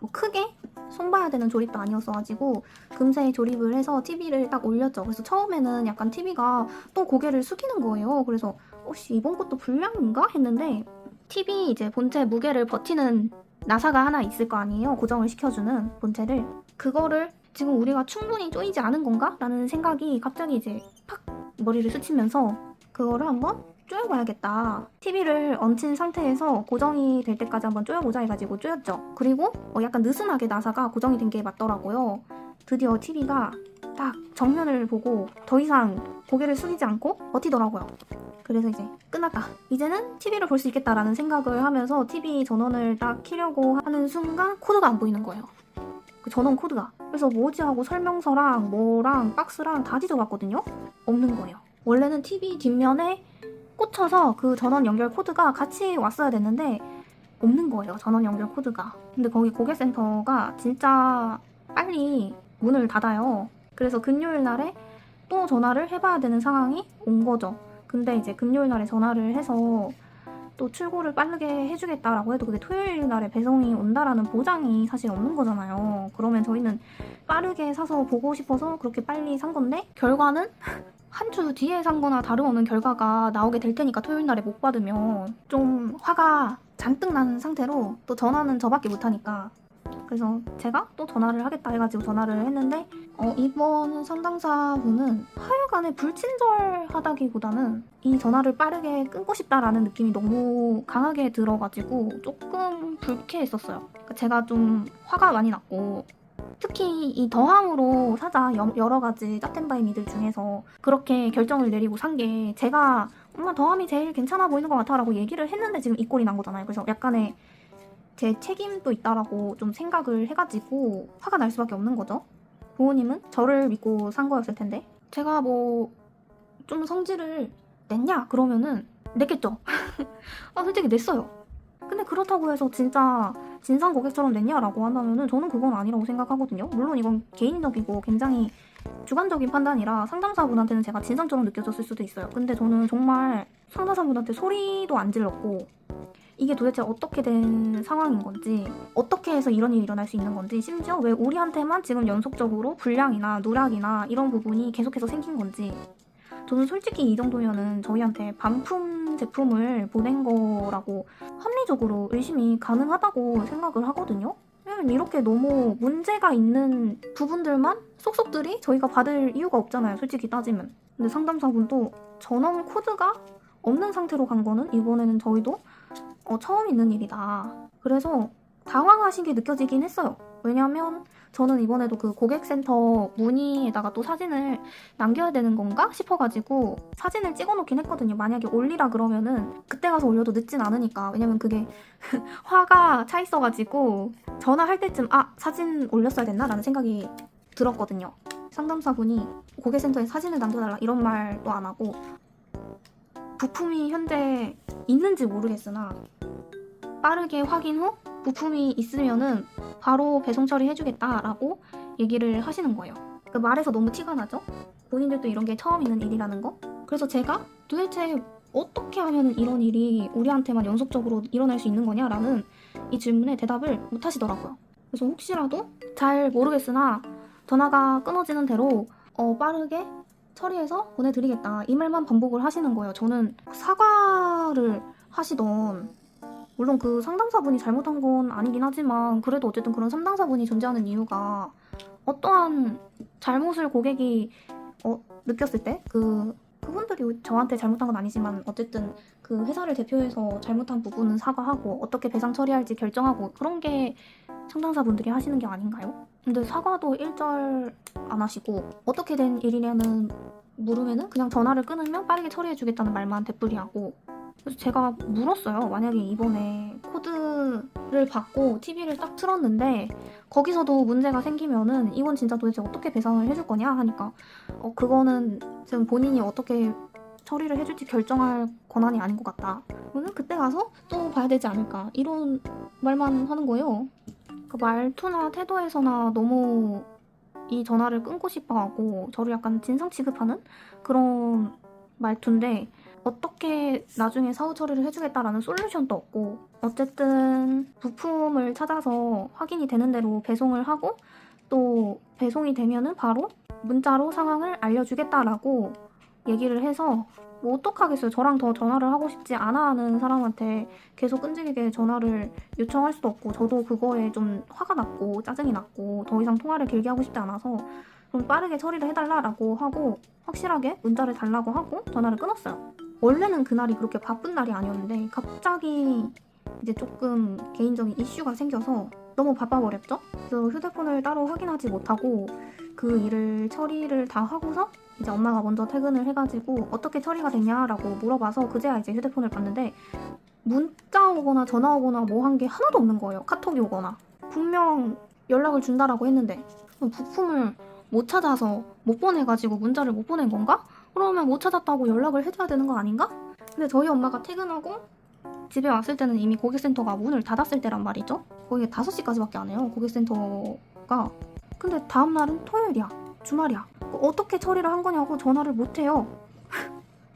뭐 크게 손봐야 되는 조립도 아니었어가지고 금세 조립을 해서 TV를 딱 올렸죠. 그래서 처음에는 약간 TV가 또 고개를 숙이는 거예요. 그래서 혹시 이번 것도 불량인가 했는데 TV 이제 본체 무게를 버티는 나사가 하나 있을 거 아니에요. 고정을 시켜주는 본체를. 그거를 지금 우리가 충분히 조이지 않은 건가? 라는 생각이 갑자기 이제 팍 머리를 스치면서 그거를 한번 조여봐야겠다. TV를 얹힌 상태에서 고정이 될 때까지 한번 조여보자 해가지고 조였죠. 그리고 약간 느슨하게 나사가 고정이 된 게 맞더라고요. 드디어 TV가 딱 정면을 보고 더 이상 고개를 숙이지 않고 버티더라고요. 그래서 이제 끝났다. 이제는 TV를 볼 수 있겠다라는 생각을 하면서 TV 전원을 딱 켜려고 하는 순간 코드가 안 보이는 거예요. 그 전원 코드가. 그래서 뭐지 하고 설명서랑 뭐랑 박스랑 다 뒤져봤거든요. 없는 거예요. 원래는 TV 뒷면에 꽂혀서 그 전원 연결 코드가 같이 왔어야 됐는데 없는 거예요. 전원 연결 코드가. 근데 거기 고객센터가 진짜 빨리 문을 닫아요. 그래서 금요일 날에 또 전화를 해봐야 되는 상황이 온 거죠. 근데 이제 금요일 날에 전화를 해서 또 출고를 빠르게 해주겠다라고 해도 그게 토요일 날에 배송이 온다라는 보장이 사실 없는 거잖아요. 그러면 저희는 빠르게 사서 보고 싶어서 그렇게 빨리 산 건데 결과는 한 주 뒤에 산 거나 다름없는 결과가 나오게 될 테니까 토요일 날에 못 받으면 좀 화가 잔뜩 난 상태로 또 전화는 저밖에 못하니까 그래서 제가 또 전화를 하겠다 해가지고 전화를 했는데 이번 상담사분은 하여간에 불친절하다기보다는 이 전화를 빠르게 끊고 싶다라는 느낌이 너무 강하게 들어가지고 조금 불쾌했었어요. 그러니까 제가 좀 화가 많이 났고 특히 이 더함으로 사자 여러 가지 짭텐바이미들 중에서 그렇게 결정을 내리고 산 게 제가 엄마 더함이 제일 괜찮아 보이는 것 같아 라고 얘기를 했는데 지금 이 꼴이 난 거잖아요. 그래서 약간의 제 책임도 있다라고 좀 생각을 해가지고 화가 날 수밖에 없는 거죠. 부모님은 저를 믿고 산 거였을 텐데 제가 뭐 좀 성질을 냈냐 그러면은 냈겠죠. 솔직히 냈어요. 근데 그렇다고 해서 진짜 진상 고객처럼 냈냐라고 한다면은 저는 그건 아니라고 생각하거든요. 물론 이건 개인적이고 굉장히 주관적인 판단이라 상담사분한테는 제가 진상처럼 느껴졌을 수도 있어요. 근데 저는 정말 상담사분한테 소리도 안 질렀고 이게 도대체 어떻게 된 상황인 건지 어떻게 해서 이런 일이 일어날 수 있는 건지 심지어 왜 우리한테만 지금 연속적으로 불량이나 누락이나 이런 부분이 계속해서 생긴 건지 저는 솔직히 이 정도면은 저희한테 반품 제품을 보낸 거라고 합리적으로 의심이 가능하다고 생각을 하거든요. 왜냐면 이렇게 너무 문제가 있는 부분들만 속속들이 저희가 받을 이유가 없잖아요. 솔직히 따지면. 근데 상담사분도 전원 코드가 없는 상태로 간 거는 이번에는 저희도 처음 있는 일이다. 그래서 당황하신 게 느껴지긴 했어요. 왜냐면 저는 이번에도 그 고객센터 문의에다가 또 사진을 남겨야 되는 건가 싶어가지고 사진을 찍어놓긴 했거든요. 만약에 올리라 그러면은 그때 가서 올려도 늦진 않으니까. 왜냐면 그게 화가 차 있어가지고 전화할 때쯤 사진 올렸어야 됐나? 라는 생각이 들었거든요. 상담사분이 고객센터에 사진을 남겨달라 이런 말도 안 하고 부품이 현재 있는지 모르겠으나 빠르게 확인 후 부품이 있으면은 바로 배송 처리해주겠다라고 얘기를 하시는 거예요. 그 말에서 너무 티가 나죠? 본인들도 이런 게 처음 있는 일이라는 거? 그래서 제가 도대체 어떻게 하면 이런 일이 우리한테만 연속적으로 일어날 수 있는 거냐라는 이 질문에 대답을 못 하시더라고요. 그래서 혹시라도 잘 모르겠으나 전화가 끊어지는 대로 빠르게 처리해서 보내드리겠다 이 말만 반복을 하시는 거예요. 저는 사과를 하시던 물론 그 상담사분이 잘못한 건 아니긴 하지만 그래도 어쨌든 그런 상담사분이 존재하는 이유가 어떠한 잘못을 고객이 느꼈을 때 그분들이 저한테 잘못한 건 아니지만 어쨌든 그 회사를 대표해서 잘못한 부분은 사과하고 어떻게 배상 처리할지 결정하고 그런 게 상담사분들이 하시는 게 아닌가요? 근데 사과도 일절 안 하시고 어떻게 된 일이냐는 물으면은 그냥 전화를 끊으면 빠르게 처리해주겠다는 말만 되풀이하고 그래서 제가 물었어요. 만약에 이번에 코드를 받고 TV를 딱 틀었는데 거기서도 문제가 생기면은 이건 진짜 도대체 어떻게 배상을 해줄 거냐 하니까 그거는 지금 본인이 어떻게 처리를 해줄지 결정할 권한이 아닌 것 같다. 그러면 그때 가서 또 봐야 되지 않을까 이런 말만 하는 거예요. 그 말투나 태도에서나 너무 이 전화를 끊고 싶어하고 저를 약간 진상 취급하는 그런 말투인데 어떻게 나중에 사후 처리를 해주겠다라는 솔루션도 없고 어쨌든 부품을 찾아서 확인이 되는 대로 배송을 하고 또 배송이 되면은 바로 문자로 상황을 알려주겠다라고 얘기를 해서 뭐 어떡하겠어요. 저랑 더 전화를 하고 싶지 않아 하는 사람한테 계속 끈질기게 전화를 요청할 수도 없고 저도 그거에 좀 화가 났고 짜증이 났고 더 이상 통화를 길게 하고 싶지 않아서 좀 빠르게 처리를 해달라고 하고 확실하게 문자를 달라고 하고 전화를 끊었어요. 원래는 그날이 그렇게 바쁜 날이 아니었는데 갑자기 이제 조금 개인적인 이슈가 생겨서 너무 바빠버렸죠. 그래서 휴대폰을 따로 확인하지 못하고 그 일을 처리를 다 하고서 이제 엄마가 먼저 퇴근을 해가지고 어떻게 처리가 됐냐라고 물어봐서 그제야 이제 휴대폰을 봤는데 문자 오거나 전화 오거나 뭐 한 게 하나도 없는 거예요. 카톡이 오거나. 분명 연락을 준다라고 했는데 부품을 못 찾아서 못 보내가지고 문자를 못 보낸 건가? 그러면 못 찾았다고 연락을 해줘야 되는 거 아닌가? 근데 저희 엄마가 퇴근하고 집에 왔을 때는 이미 고객센터가 문을 닫았을 때란 말이죠. 거의 5시까지밖에 안 해요, 고객센터가. 근데 다음날은 토요일이야, 주말이야. 어떻게 처리를 한 거냐고 전화를 못 해요.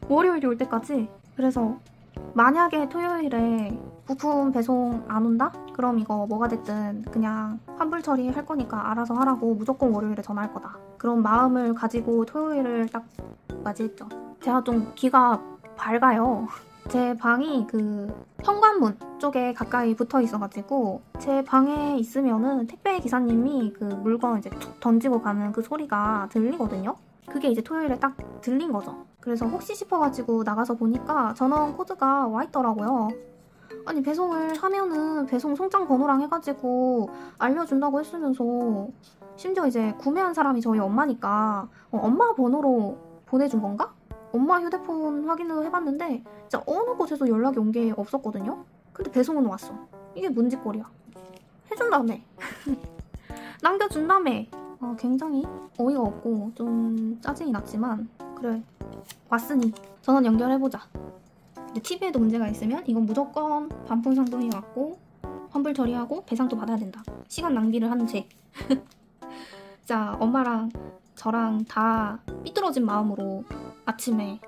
월요일이 올 때까지. 그래서 만약에 토요일에 부품 배송 안 온다? 그럼 이거 뭐가 됐든 그냥 환불 처리할 거니까 알아서 하라고 무조건 월요일에 전화할 거다. 그런 마음을 가지고 토요일을 딱 맞이했죠. 제가 좀 기가 밝아요. 제 방이 그 현관문 쪽에 가까이 붙어 있어가지고 제 방에 있으면은 택배 기사님이 그 물건 이제 툭 던지고 가는 그 소리가 들리거든요. 그게 이제 토요일에 딱 들린 거죠. 그래서 혹시 싶어가지고 나가서 보니까 전원 코드가 와 있더라고요. 아니 배송을 하면은 배송 송장 번호랑 해가지고 알려준다고 했으면서 심지어 이제 구매한 사람이 저희 엄마니까 엄마 번호로 보내준 건가? 엄마 휴대폰 확인을 해봤는데 진짜 어느 곳에서 연락이 온 게 없었거든요. 근데 배송은 왔어. 이게 뭔 짓거리야. 해준다며. 남겨준다며. 굉장히 어이가 없고 좀 짜증이 났지만 그래, 왔으니 전원 연결해보자. 근데 TV에도 문제가 있으면 이건 무조건 반품 상품이 왔고 환불 처리하고 배상도 받아야 된다. 시간 낭비를 하는 죄. 자, 엄마랑 저랑 다 삐뚤어진 마음으로 아침에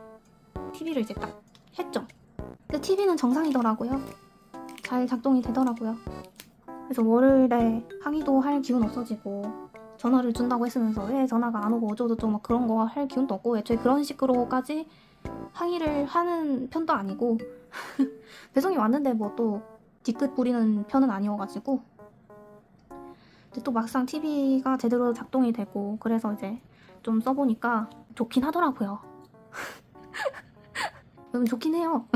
TV를 이제 딱 했죠. 근데 TV는 정상이더라고요. 잘 작동이 되더라고요. 그래서 월요일에 항의도 할 기운 없어지고 전화를 준다고 했으면서 왜 전화가 안 오고 어쩌고저쩌고 막 그런 거 할 기운도 없고 애초에 그런 식으로까지 항의를 하는 편도 아니고 배송이 왔는데 뭐 또 뒤끝 부리는 편은 아니어가지고 근데 또 막상 TV가 제대로 작동이 되고 그래서 이제 좀 써보니까 좋긴 하더라고요. 좋긴 해요.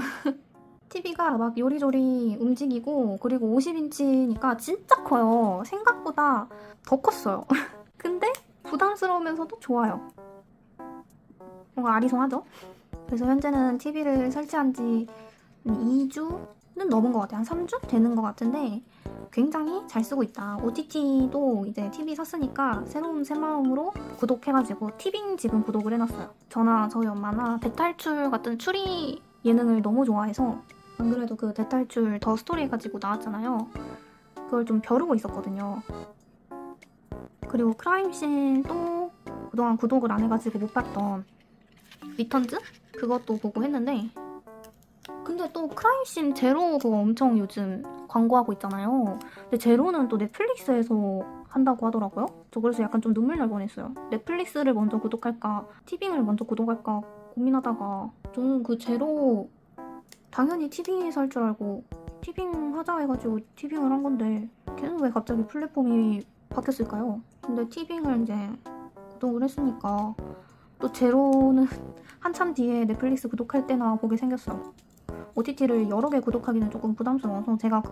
TV가 막 요리조리 움직이고 그리고 50인치니까 진짜 커요. 생각보다 더 컸어요. 근데 부담스러우면서도 좋아요. 뭔가 아리송하죠? 그래서 현재는 TV를 설치한 지 2주는 넘은 것 같아요. 한 3주 되는 것 같은데 굉장히 잘 쓰고 있다. OTT도 이제 TV 샀으니까 새로운 새 마음으로 구독해가지고 티빙 지금 구독을 해놨어요. 저나 저희 엄마나 대탈출 같은 추리 예능을 너무 좋아해서 안 그래도 그 대탈출 더 스토리 해가지고 나왔잖아요. 그걸 좀 벼르고 있었거든요. 그리고 크라임씬도 그동안 구독을 안 해가지고 못 봤던 리턴즈? 그것도 보고 했는데 근데 또 크라임씬 제로 그거 엄청 요즘 광고하고 있잖아요. 근데 제로는 또 넷플릭스에서 한다고 하더라고요. 저 그래서 약간 좀 눈물 날 뻔했어요. 넷플릭스를 먼저 구독할까 티빙을 먼저 구독할까 고민하다가 저는 그 제로 당연히 티빙에서 할 줄 알고 티빙 하자 해가지고 티빙을 한 건데 걔는 왜 갑자기 플랫폼이 바뀌었을까요? 근데 티빙을 이제 구독을 했으니까 또 제로는 한참 뒤에 넷플릭스 구독할 때나 보게 생겼어요. OTT를 여러 개 구독하기는 조금 부담스러워서 제가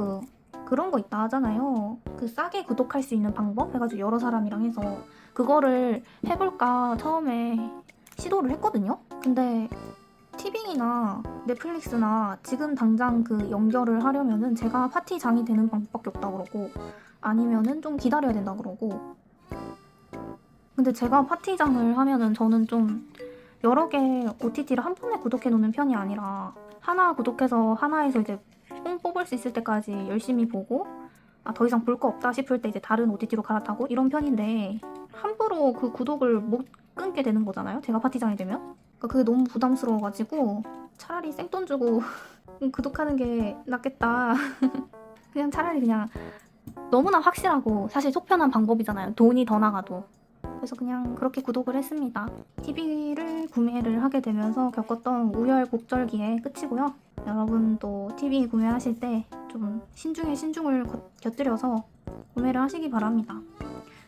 그런 거 있다 하잖아요. 그 싸게 구독할 수 있는 방법 해가지고 여러 사람이랑 해서 그거를 해볼까 처음에 시도를 했거든요. 근데 티빙이나 넷플릭스나 지금 당장 그 연결을 하려면은 제가 파티장이 되는 방법밖에 없다 그러고 아니면은 좀 기다려야 된다 그러고 근데 제가 파티장을 하면은 저는 좀 여러 개 OTT를 한 번에 구독해 놓는 편이 아니라 하나 구독해서 하나에서 이제 뽕 뽑을 수 있을 때까지 열심히 보고 더 이상 볼 거 없다 싶을 때 이제 다른 OTT로 갈아타고 이런 편인데 함부로 그 구독을 못 끊게 되는 거잖아요. 제가 파티장이 되면. 그러니까 그게 너무 부담스러워가지고 차라리 생돈 주고 구독하는 게 낫겠다. 그냥 차라리 그냥 너무나 확실하고 사실 속편한 방법이잖아요. 돈이 더 나가도. 그래서 그냥 그렇게 구독을 했습니다. TV를 구매를 하게 되면서 겪었던 우열곡절기의 끝이고요. 여러분도 TV 구매하실 때 좀 신중에 신중을 곁들여서 구매를 하시기 바랍니다.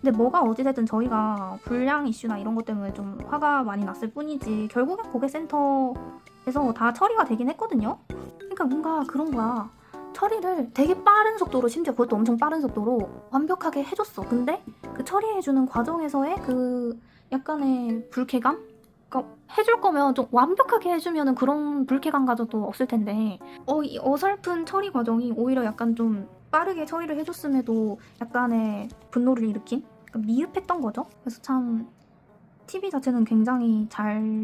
근데 뭐가 어찌됐든 저희가 불량 이슈나 이런 것 때문에 좀 화가 많이 났을 뿐이지 결국엔 고객센터에서 그래서 다 처리가 되긴 했거든요. 그러니까 뭔가 그런 거야. 처리를 되게 빠른 속도로, 심지어 그것도 엄청 빠른 속도로 완벽하게 해줬어. 근데 그 처리해주는 과정에서의 그 약간의 불쾌감? 그러니까 해줄 거면 좀 완벽하게 해주면 그런 불쾌감까지도 없을 텐데 이 어설픈 처리 과정이 오히려 약간 좀 빠르게 처리를 해줬음에도 약간의 분노를 일으킨? 그러니까 미흡했던 거죠. 그래서 참 TV 자체는 굉장히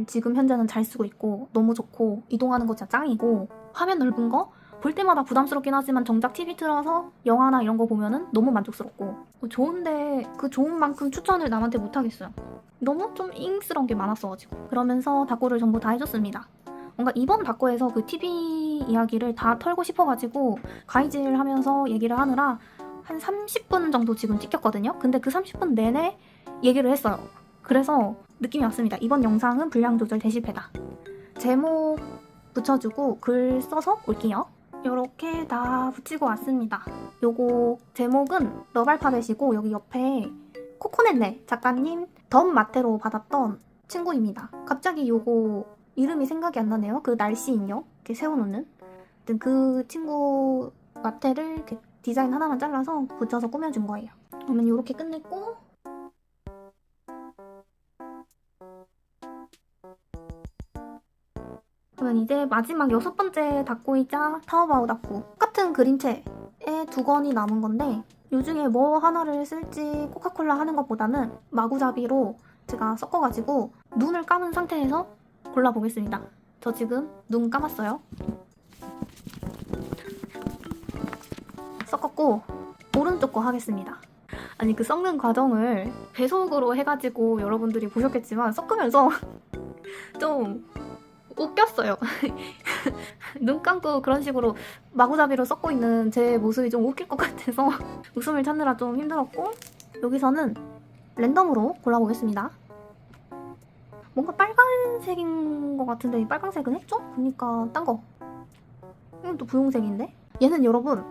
지금 현재는 잘 쓰고 있고 너무 좋고 이동하는 거 진짜 짱이고 화면 넓은 거 볼 때마다 부담스럽긴 하지만 정작 TV 틀어서 영화나 이런 거 보면은 너무 만족스럽고 좋은데 그 좋은 만큼 추천을 남한테 못하겠어요. 너무 좀 잉스러운 게 많았어가지고. 그러면서 닭고를 전부 다 해줬습니다. 뭔가 이번 닭고에서 그 TV 이야기를 다 털고 싶어가지고 가이질 하면서 얘기를 하느라 한 30분 정도 지금 찍혔거든요. 근데 그 30분 내내 얘기를 했어요. 그래서 느낌이 왔습니다. 이번 영상은 분량 조절 대실패다. 제목 붙여주고 글 써서 올게요. 이렇게 다 붙이고 왔습니다. 요거 제목은 러발파벳이고 여기 옆에 코코넷네 작가님 덤 마테로 받았던 친구입니다. 갑자기 요거 이름이 생각이 안 나네요. 그 날씨 인형 이렇게 세워놓는 그 친구 마테를 이렇게 디자인 하나만 잘라서 붙여서 꾸며준 거예요. 그러면 이렇게 끝냈고 그러면 이제 마지막 6번째 닭고이자 타오바오 닭고 똑같은 그림체에 2권이 남은 건데 요 중에 뭐 하나를 쓸지 코카콜라 하는 것보다는 마구잡이로 제가 섞어가지고 눈을 감은 상태에서 골라보겠습니다. 저 지금 눈 감았어요. 섞었고 오른쪽 거 하겠습니다. 아니 그 섞는 과정을 배속으로 해가지고 여러분들이 보셨겠지만 섞으면서 좀 웃겼어요. 눈 감고 그런 식으로 마구잡이로 섞고 있는 제 모습이 좀 웃길 것 같아서 웃음을 찾느라 좀 힘들었고 여기서는 랜덤으로 골라보겠습니다. 뭔가 빨간색인 것 같은데 이 빨간색은 했죠? 그러니까 딴 거. 이건 또 분홍색인데? 얘는 여러분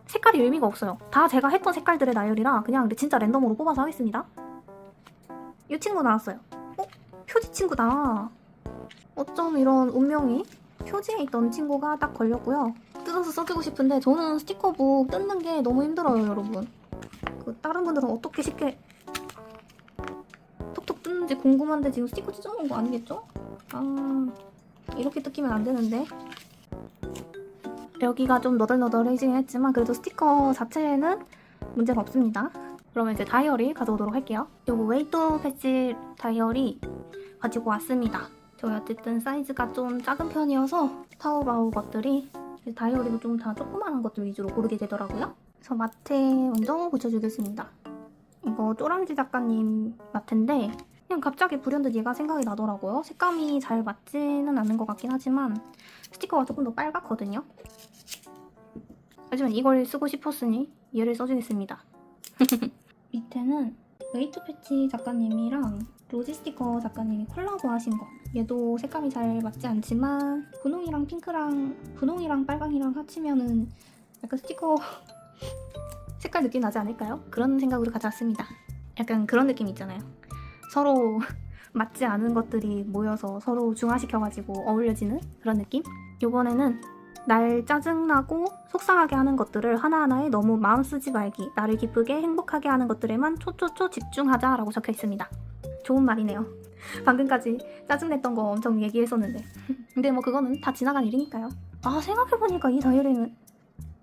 색깔이 의미가 없어요. 다 제가 했던 색깔들의 나열이라 그냥 진짜 랜덤으로 뽑아서 하겠습니다. 이 친구 나왔어요. 표지 친구다. 어쩜 이런 운명이 표지에 있던 친구가 딱 걸렸고요. 뜯어서 써주고 싶은데 저는 스티커북 뜯는 게 너무 힘들어요, 여러분. 다른 분들은 어떻게 쉽게 톡톡 뜯는지 궁금한데 지금 스티커 찢어놓은 거 아니겠죠? 이렇게 뜯기면 안 되는데. 여기가 좀 너덜너덜해지긴 했지만 그래도 스티커 자체는 문제가 없습니다. 그러면 이제 다이어리 가져오도록 할게요. 요거 웨이트 패치 다이어리 가지고 왔습니다. 저희 어쨌든 사이즈가 좀 작은 편이어서 타오바오 것들이 다이어리도 좀 다 조그만한 것들 위주로 고르게 되더라고요. 그래서 마테 먼저 붙여주겠습니다. 이거 쪼랑지 작가님 마테인데 그냥 갑자기 불현듯 얘가 생각이 나더라고요. 색감이 잘 맞지는 않는 것 같긴 하지만 스티커가 조금 더 빨갛거든요. 하지만 이걸 쓰고 싶었으니 얘를 써주겠습니다. 밑에는 웨이트 패치 작가님이랑 로지 스티커 작가님이 콜라보 하신 거. 얘도 색감이 잘 맞지 않지만 분홍이랑 핑크랑 분홍이랑 빨강이랑 합치면은 약간 스티커 색깔 느낌 나지 않을까요? 그런 생각으로 가져왔습니다. 약간 그런 느낌 있잖아요. 서로 맞지 않은 것들이 모여서 서로 중화시켜가지고 어울려지는 그런 느낌? 요번에는 날 짜증나고 속상하게 하는 것들을 하나하나에 너무 마음 쓰지 말기, 나를 기쁘게 행복하게 하는 것들에만 초초초 집중하자 라고 적혀 있습니다. 좋은 말이네요. 방금까지 짜증냈던 거 엄청 얘기했었는데 근데 뭐 그거는 다 지나간 일이니까요. 생각해보니까 이 다이어리는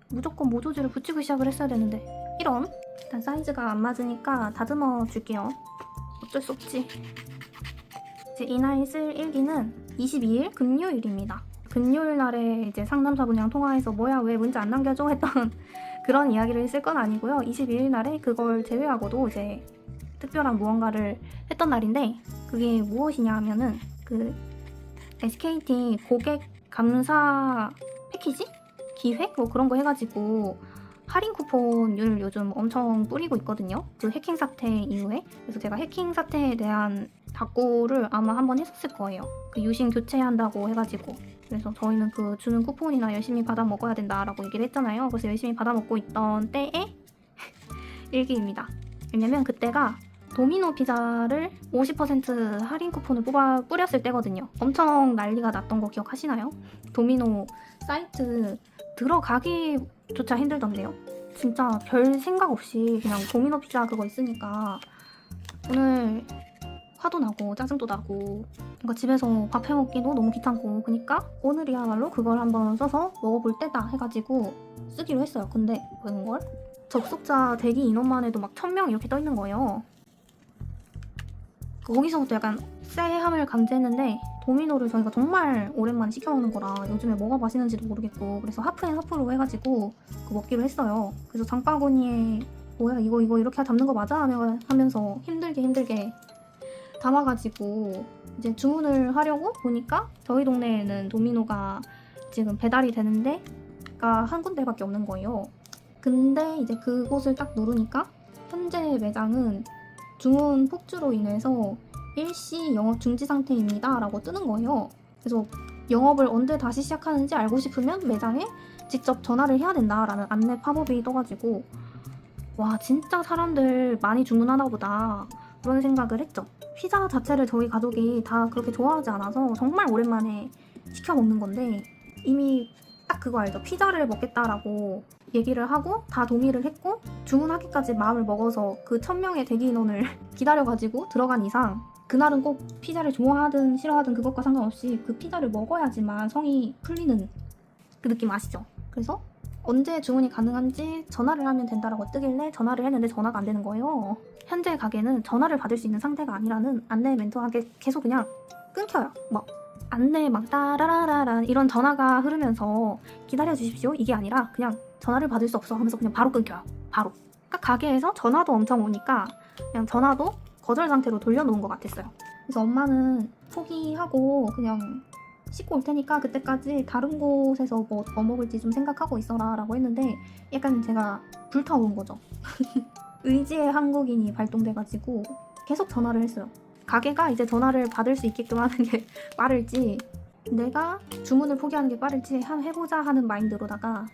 무조건 모조지를 붙이고 시작을 했어야 되는데 이런 일단 사이즈가 안 맞으니까 다듬어 줄게요. 어쩔 수 없지. 제 이날 쓸 일기는 22일 금요일입니다. 금요일 날에 이제 상담사분이랑 통화해서 뭐야 왜 문자 안 남겨줘 했던 그런 이야기를 쓸 건 아니고요. 22일 날에 그걸 제외하고도 이제 특별한 무언가를 했던 날인데 그게 무엇이냐 하면은 그 SKT 고객 감사 패키지? 기획? 뭐 그런 거 해가지고 할인 쿠폰을 요즘 엄청 뿌리고 있거든요. 그 해킹 사태 이후에. 그래서 제가 해킹 사태에 대한 답고를 아마 한번 했었을 거예요. 그 유심 교체한다고 해가지고. 그래서 저희는 그 주는 쿠폰이나 열심히 받아 먹어야 된다라고 얘기를 했잖아요. 그래서 열심히 받아 먹고 있던 때의 일기입니다. 왜냐면 그때가 도미노 피자를 50% 할인 쿠폰을 뿌렸을 때거든요. 엄청 난리가 났던 거 기억하시나요? 도미노 사이트 들어가기조차 힘들던데요. 진짜 별 생각 없이 그냥 도미노 피자 그거 있으니까 오늘 화도 나고 짜증도 나고 뭔가 집에서 밥 해먹기도 너무 귀찮고, 그니까 오늘이야말로 그걸 한번 써서 먹어볼 때다 해가지고 쓰기로 했어요. 근데 웬걸? 접속자 대기 인원만 해도 막 1000명 이렇게 떠있는 거예요. 거기서부터 약간 쎄함을 감지했는데, 도미노를 저희가 정말 오랜만에 시켜먹는 거라 요즘에 뭐가 맛있는지도 모르겠고, 그래서 하프앤 하프로 해가지고 그거 먹기로 했어요. 그래서 장바구니에 뭐야 이거 이렇게 담는 거 맞아? 하면서 힘들게 담아가지고 이제 주문을 하려고 보니까 저희 동네에는 도미노가 지금 배달이 되는데 한 군데밖에 없는 거예요. 근데 이제 그곳을 딱 누르니까 현재 매장은 주문 폭주로 인해서 일시 영업 중지 상태입니다 라고 뜨는 거예요. 그래서 영업을 언제 다시 시작하는지 알고 싶으면 매장에 직접 전화를 해야 된다라는 안내 팝업이 떠가지고, 와 진짜 사람들 많이 주문하나 보다 그런 생각을 했죠. 피자 자체를 저희 가족이 다 그렇게 좋아하지 않아서 정말 오랜만에 시켜 먹는 건데, 이미 딱 그거 알죠? 피자를 먹겠다라고 얘기를 하고 다 동의를 했고 주문하기까지 마음을 먹어서 그 1000명의 대기 인원을 기다려가지고 들어간 이상, 그날은 꼭 피자를 좋아하든 싫어하든 그것과 상관없이 그 피자를 먹어야지만 성이 풀리는 그 느낌 아시죠? 그래서 언제 주문이 가능한지 전화를 하면 된다라고 뜨길래 전화를 했는데 전화가 안 되는 거예요. 현재 가게는 전화를 받을 수 있는 상태가 아니라는 안내 멘트가 계속 그냥 끊겨요. 막 안내 막 따라라라란 이런 전화가 흐르면서 기다려주십시오 이게 아니라 그냥 전화를 받을 수 없어 하면서 그냥 바로 끊겨요. 바로. 그러니까 가게에서 전화도 엄청 오니까 그냥 전화도 거절 상태로 돌려놓은 것 같았어요. 그래서 엄마는 포기하고 그냥 씻고 올 테니까 그때까지 다른 곳에서 뭐 먹을지 좀 생각하고 있어라 라고 했는데, 약간 제가 불타오른 거죠. 의지의 한국인이 발동돼가지고 계속 전화를 했어요. 가게가 이제 전화를 받을 수 있게끔 하는 게 빠를지, 내가 주문을 포기하는 게 빠를지 한번 해보자 하는 마인드로다가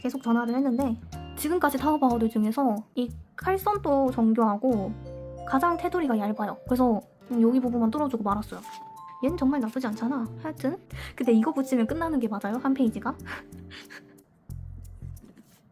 계속 전화를 했는데, 지금까지 타오바오들 중에서 이 칼선도 정교하고 가장 테두리가 얇아요. 그래서 여기 부분만 뚫어주고 말았어요. 얘는 정말 나쁘지 않잖아. 하여튼 근데 이거 붙이면 끝나는 게 맞아요? 한 페이지가?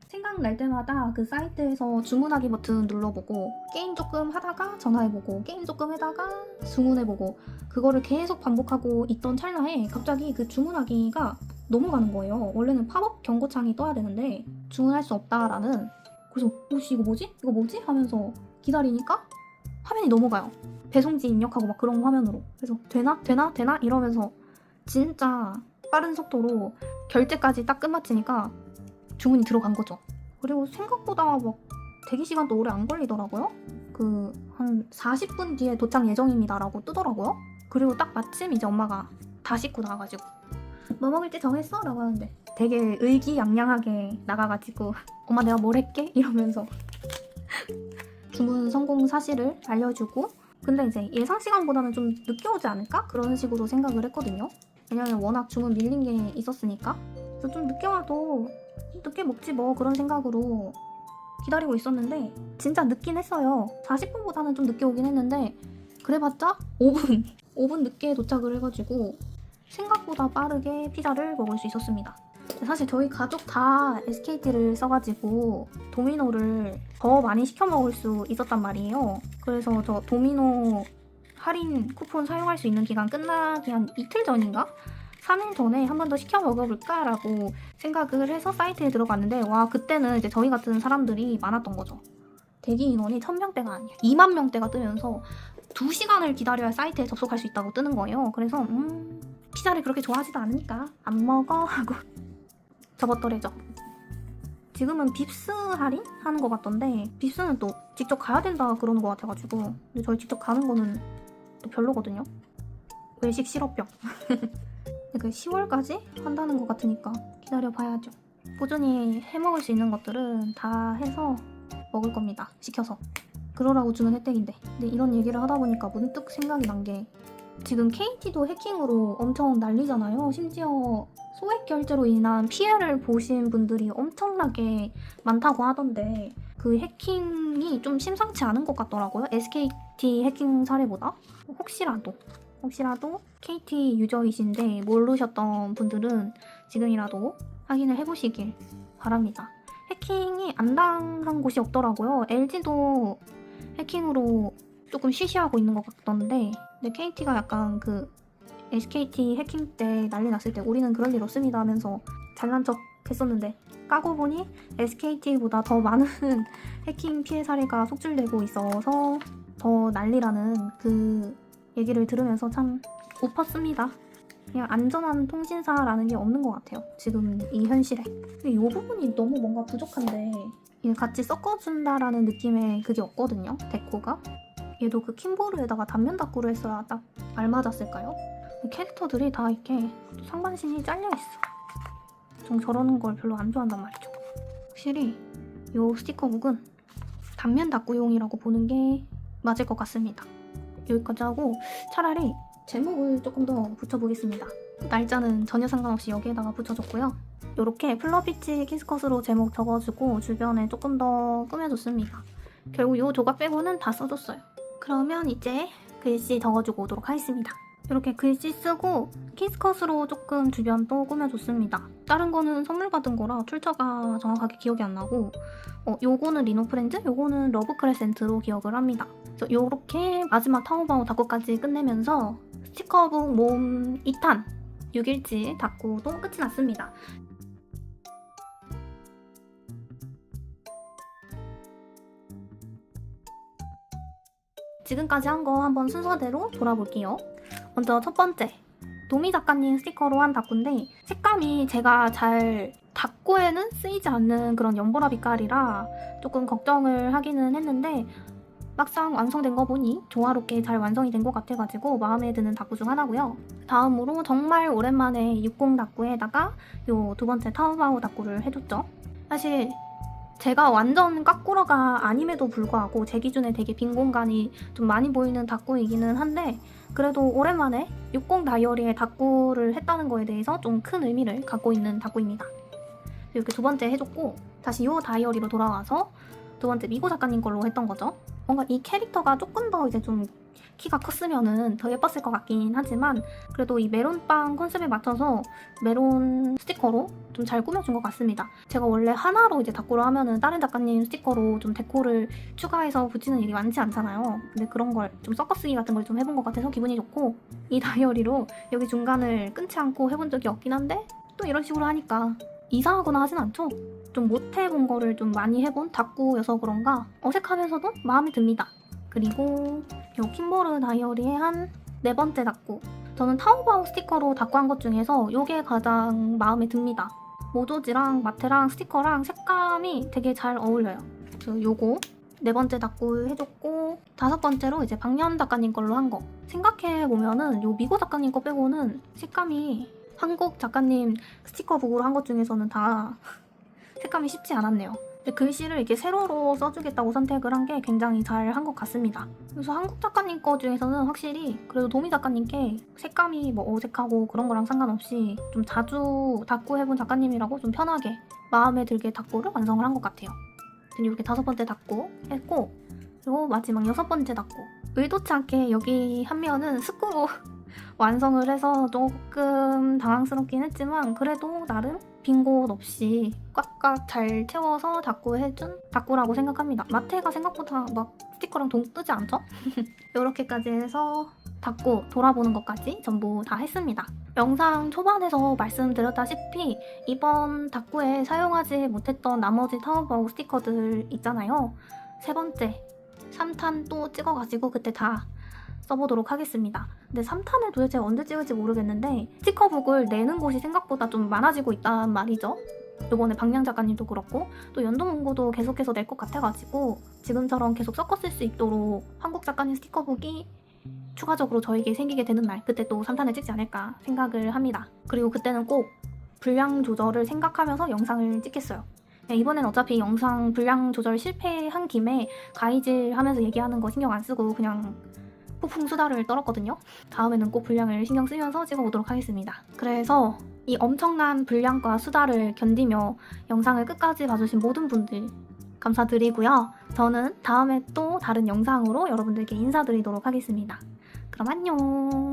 생각날 때마다 그 사이트에서 주문하기 버튼 눌러보고 게임 조금 하다가 전화해보고 게임 조금 하다가 주문해보고 그거를 계속 반복하고 있던 찰나에 갑자기 그 주문하기가 넘어가는 거예요. 원래는 팝업 경고창이 떠야 되는데 주문할 수 없다라는. 그래서 혹시 이거 뭐지? 하면서 기다리니까 화면이 넘어가요. 배송지 입력하고 막 그런 화면으로. 그래서 되나? 이러면서 진짜 빠른 속도로 결제까지 딱 끝마치니까 주문이 들어간 거죠. 그리고 생각보다 막 대기 시간도 오래 안 걸리더라고요. 한 40분 뒤에 도착 예정입니다 라고 뜨더라고요. 그리고 딱 마침 이제 엄마가 다 씻고 나와가지고 뭐 먹을지 정했어? 라고 하는데 되게 의기양양하게 나가가지고 엄마 내가 뭘 할게? 이러면서 주문 성공 사실을 알려주고, 근데 이제 예상 시간보다는 좀 늦게 오지 않을까? 그런 식으로 생각을 했거든요. 왜냐면 워낙 주문 밀린 게 있었으니까. 그래서 좀 늦게 와도 늦게 먹지 뭐 그런 생각으로 기다리고 있었는데 진짜 늦긴 했어요. 40분보다는 좀 늦게 오긴 했는데 그래봤자 5분 늦게 도착을 해가지고 생각보다 빠르게 피자를 먹을 수 있었습니다. 사실 저희 가족 다 SKT를 써가지고 도미노를 더 많이 시켜 먹을 수 있었단 말이에요. 그래서 저 도미노 할인 쿠폰 사용할 수 있는 기간 끝나기 한 이틀 전인가? 3일 전에 한 번 더 시켜 먹어볼까? 라고 생각을 해서 사이트에 들어갔는데, 와 그때는 이제 저희 같은 사람들이 많았던 거죠. 대기 인원이 1000명대가 아니야. 2만 명대가 뜨면서 2시간을 기다려야 사이트에 접속할 수 있다고 뜨는 거예요. 그래서 피자를 그렇게 좋아하지도 않으니까 안 먹어 하고 접었더래죠. 지금은 빕스 할인 하는 것 같던데 빕스는 또 직접 가야 된다 그러는 것 같아가지고, 근데 저희 직접 가는 거는 또 별로거든요. 외식 실업병. 그 10월까지 한다는 것 같으니까 기다려봐야죠. 꾸준히 해먹을 수 있는 것들은 다 해서 먹을 겁니다. 시켜서. 그러라고 주는 혜택인데. 근데 이런 얘기를 하다 보니까 문득 생각이 난 게, 지금 KT도 해킹으로 엄청 난리잖아요. 심지어 소액 결제로 인한 피해를 보신 분들이 엄청나게 많다고 하던데, 그 해킹이 좀 심상치 않은 것 같더라고요. SKT 해킹 사례보다. 혹시라도 KT 유저이신데 모르셨던 분들은 지금이라도 확인을 해보시길 바랍니다. 해킹이 안 당한 곳이 없더라고요. LG도 해킹으로 조금 쉬쉬하고 있는 것 같던데, 근데 KT가 약간 그 SKT 해킹 때 난리 났을 때 우리는 그럴 일 없습니다 하면서 잘난 척 했었는데, 까고 보니 SKT보다 더 많은 해킹 피해 사례가 속출되고 있어서 더 난리라는 그 얘기를 들으면서 참 웃었습니다. 그냥 안전한 통신사라는 게 없는 것 같아요, 지금 이 현실에. 근데 이 부분이 너무 뭔가 부족한데, 이게 같이 섞어준다라는 느낌의 그게 없거든요, 데코가. 얘도 그 킴보르에다가 단면 다꾸를 했어야 딱 알맞았을까요? 캐릭터들이 다 이렇게 상반신이 잘려있어. 전 저러는 걸 별로 안 좋아한단 말이죠. 확실히 이 스티커북은 단면 다꾸용이라고 보는 게 맞을 것 같습니다. 여기까지 하고 차라리 제목을 조금 더 붙여보겠습니다. 날짜는 전혀 상관없이 여기에다가 붙여줬고요. 이렇게 플러피치 키스컷으로 제목 적어주고 주변에 조금 더 꾸며줬습니다. 결국 이 조각 빼고는 다 써줬어요. 그러면 이제 글씨 적어주고 오도록 하겠습니다. 이렇게 글씨 쓰고 키스컷으로 조금 주변 또 꾸며줬습니다. 다른 거는 선물 받은 거라 출처가 정확하게 기억이 안 나고, 요거는 리노프렌즈, 요거는 러브크레센트로 기억을 합니다. 그래서 요렇게 마지막 타오바오 다꾸까지 끝내면서 스티커북 몸 2탄 6일치 다꾸도 끝이 났습니다. 지금까지 한 거 한번 순서대로 돌아볼게요. 먼저 첫 번째, 도미 작가님 스티커로 한 다꾸인데 색감이 제가 잘 다꾸에는 쓰이지 않는 그런 연보라 빛깔이라 조금 걱정을 하기는 했는데 막상 완성된 거 보니 조화롭게 잘 완성이 된 것 같아가지고 마음에 드는 다꾸 중 하나고요. 다음으로 정말 오랜만에 60 다꾸에다가 요 두 번째 타오바오 다꾸를 해줬죠. 사실 제가 완전 까꾸러가 아님에도 불구하고 제 기준에 되게 빈 공간이 좀 많이 보이는 다꾸이기는 한데, 그래도 오랜만에 60 다이어리에 다꾸를 했다는 거에 대해서 좀 큰 의미를 갖고 있는 다꾸입니다. 이렇게 두 번째 해줬고, 다시 요 다이어리로 돌아와서 두 번째 미고 작가님 걸로 했던 거죠. 뭔가 이 캐릭터가 조금 더 이제 좀 키가 컸으면은 더 예뻤을 것 같긴 하지만, 그래도 이 메론빵 컨셉에 맞춰서 메론 스티커로 좀 잘 꾸며준 것 같습니다. 제가 원래 하나로 이제 다꾸를 하면은 다른 작가님 스티커로 좀 데코를 추가해서 붙이는 일이 많지 않잖아요. 근데 그런 걸 좀 섞어쓰기 같은 걸 좀 해본 것 같아서 기분이 좋고, 이 다이어리로 여기 중간을 끊지 않고 해본 적이 없긴 한데 또 이런 식으로 하니까 이상하거나 하진 않죠? 좀 못해본 거를 좀 많이 해본 다꾸여서 그런가 어색하면서도 마음에 듭니다. 그리고 요 킴보르 다이어리의 한 네 번째 다꾸, 저는 타오바오 스티커로 다꾸한 것 중에서 요게 가장 마음에 듭니다. 모조지랑 마테랑 스티커랑 색감이 되게 잘 어울려요. 그래서 요거 네 번째 다꾸 해줬고, 다섯 번째로 이제 박년 작가님 걸로 한 거. 생각해보면은 요 미고 작가님 거 빼고는 색감이 한국 작가님 스티커북으로 한 것 중에서는 다 색감이 쉽지 않았네요. 근데 글씨를 이렇게 세로로 써주겠다고 선택을 한 게 굉장히 잘 한 것 같습니다. 그래서 한국 작가님 거 중에서는 확실히 그래도 도미 작가님께 색감이 뭐 어색하고 그런 거랑 상관없이 좀 자주 다꾸 해본 작가님이라고 좀 편하게 마음에 들게 다꾸를 완성을 한 것 같아요. 이렇게 다섯 번째 다꾸 했고, 그리고 마지막 여섯 번째 다꾸. 의도치 않게 여기 한 면은 습구로 완성을 해서 조금 당황스럽긴 했지만 그래도 나름 빈 곳 없이 꽉꽉 잘 채워서 다꾸해준 다꾸라고 생각합니다. 마테가 생각보다 막 스티커랑 동뜨지 않죠? 이렇게까지 해서 다꾸 돌아보는 것까지 전부 다 했습니다. 영상 초반에서 말씀드렸다시피 이번 다꾸에 사용하지 못했던 나머지 타오바오 스티커들 있잖아요. 세 번째 3탄 또 찍어가지고 그때 다 써보도록 하겠습니다. 근데 3탄을 도대체 언제 찍을지 모르겠는데 스티커북을 내는 곳이 생각보다 좀 많아지고 있단 말이죠. 요번에 박량 작가님도 그렇고 또 연동문고도 계속해서 낼 것 같아가지고 지금처럼 계속 섞어 쓸 수 있도록 한국 작가님 스티커북이 추가적으로 저에게 생기게 되는 날, 그때 또 3탄을 찍지 않을까 생각을 합니다. 그리고 그때는 꼭 분량 조절을 생각하면서 영상을 찍겠어요. 이번엔 어차피 영상 분량 조절 실패한 김에 가이질 하면서 얘기하는 거 신경 안 쓰고 그냥 폭풍 수다를 떨었거든요. 다음에는 꼭 분량을 신경 쓰면서 찍어보도록 하겠습니다. 그래서 이 엄청난 분량과 수다를 견디며 영상을 끝까지 봐주신 모든 분들 감사드리고요. 저는 다음에 또 다른 영상으로 여러분들께 인사드리도록 하겠습니다. 그럼 안녕.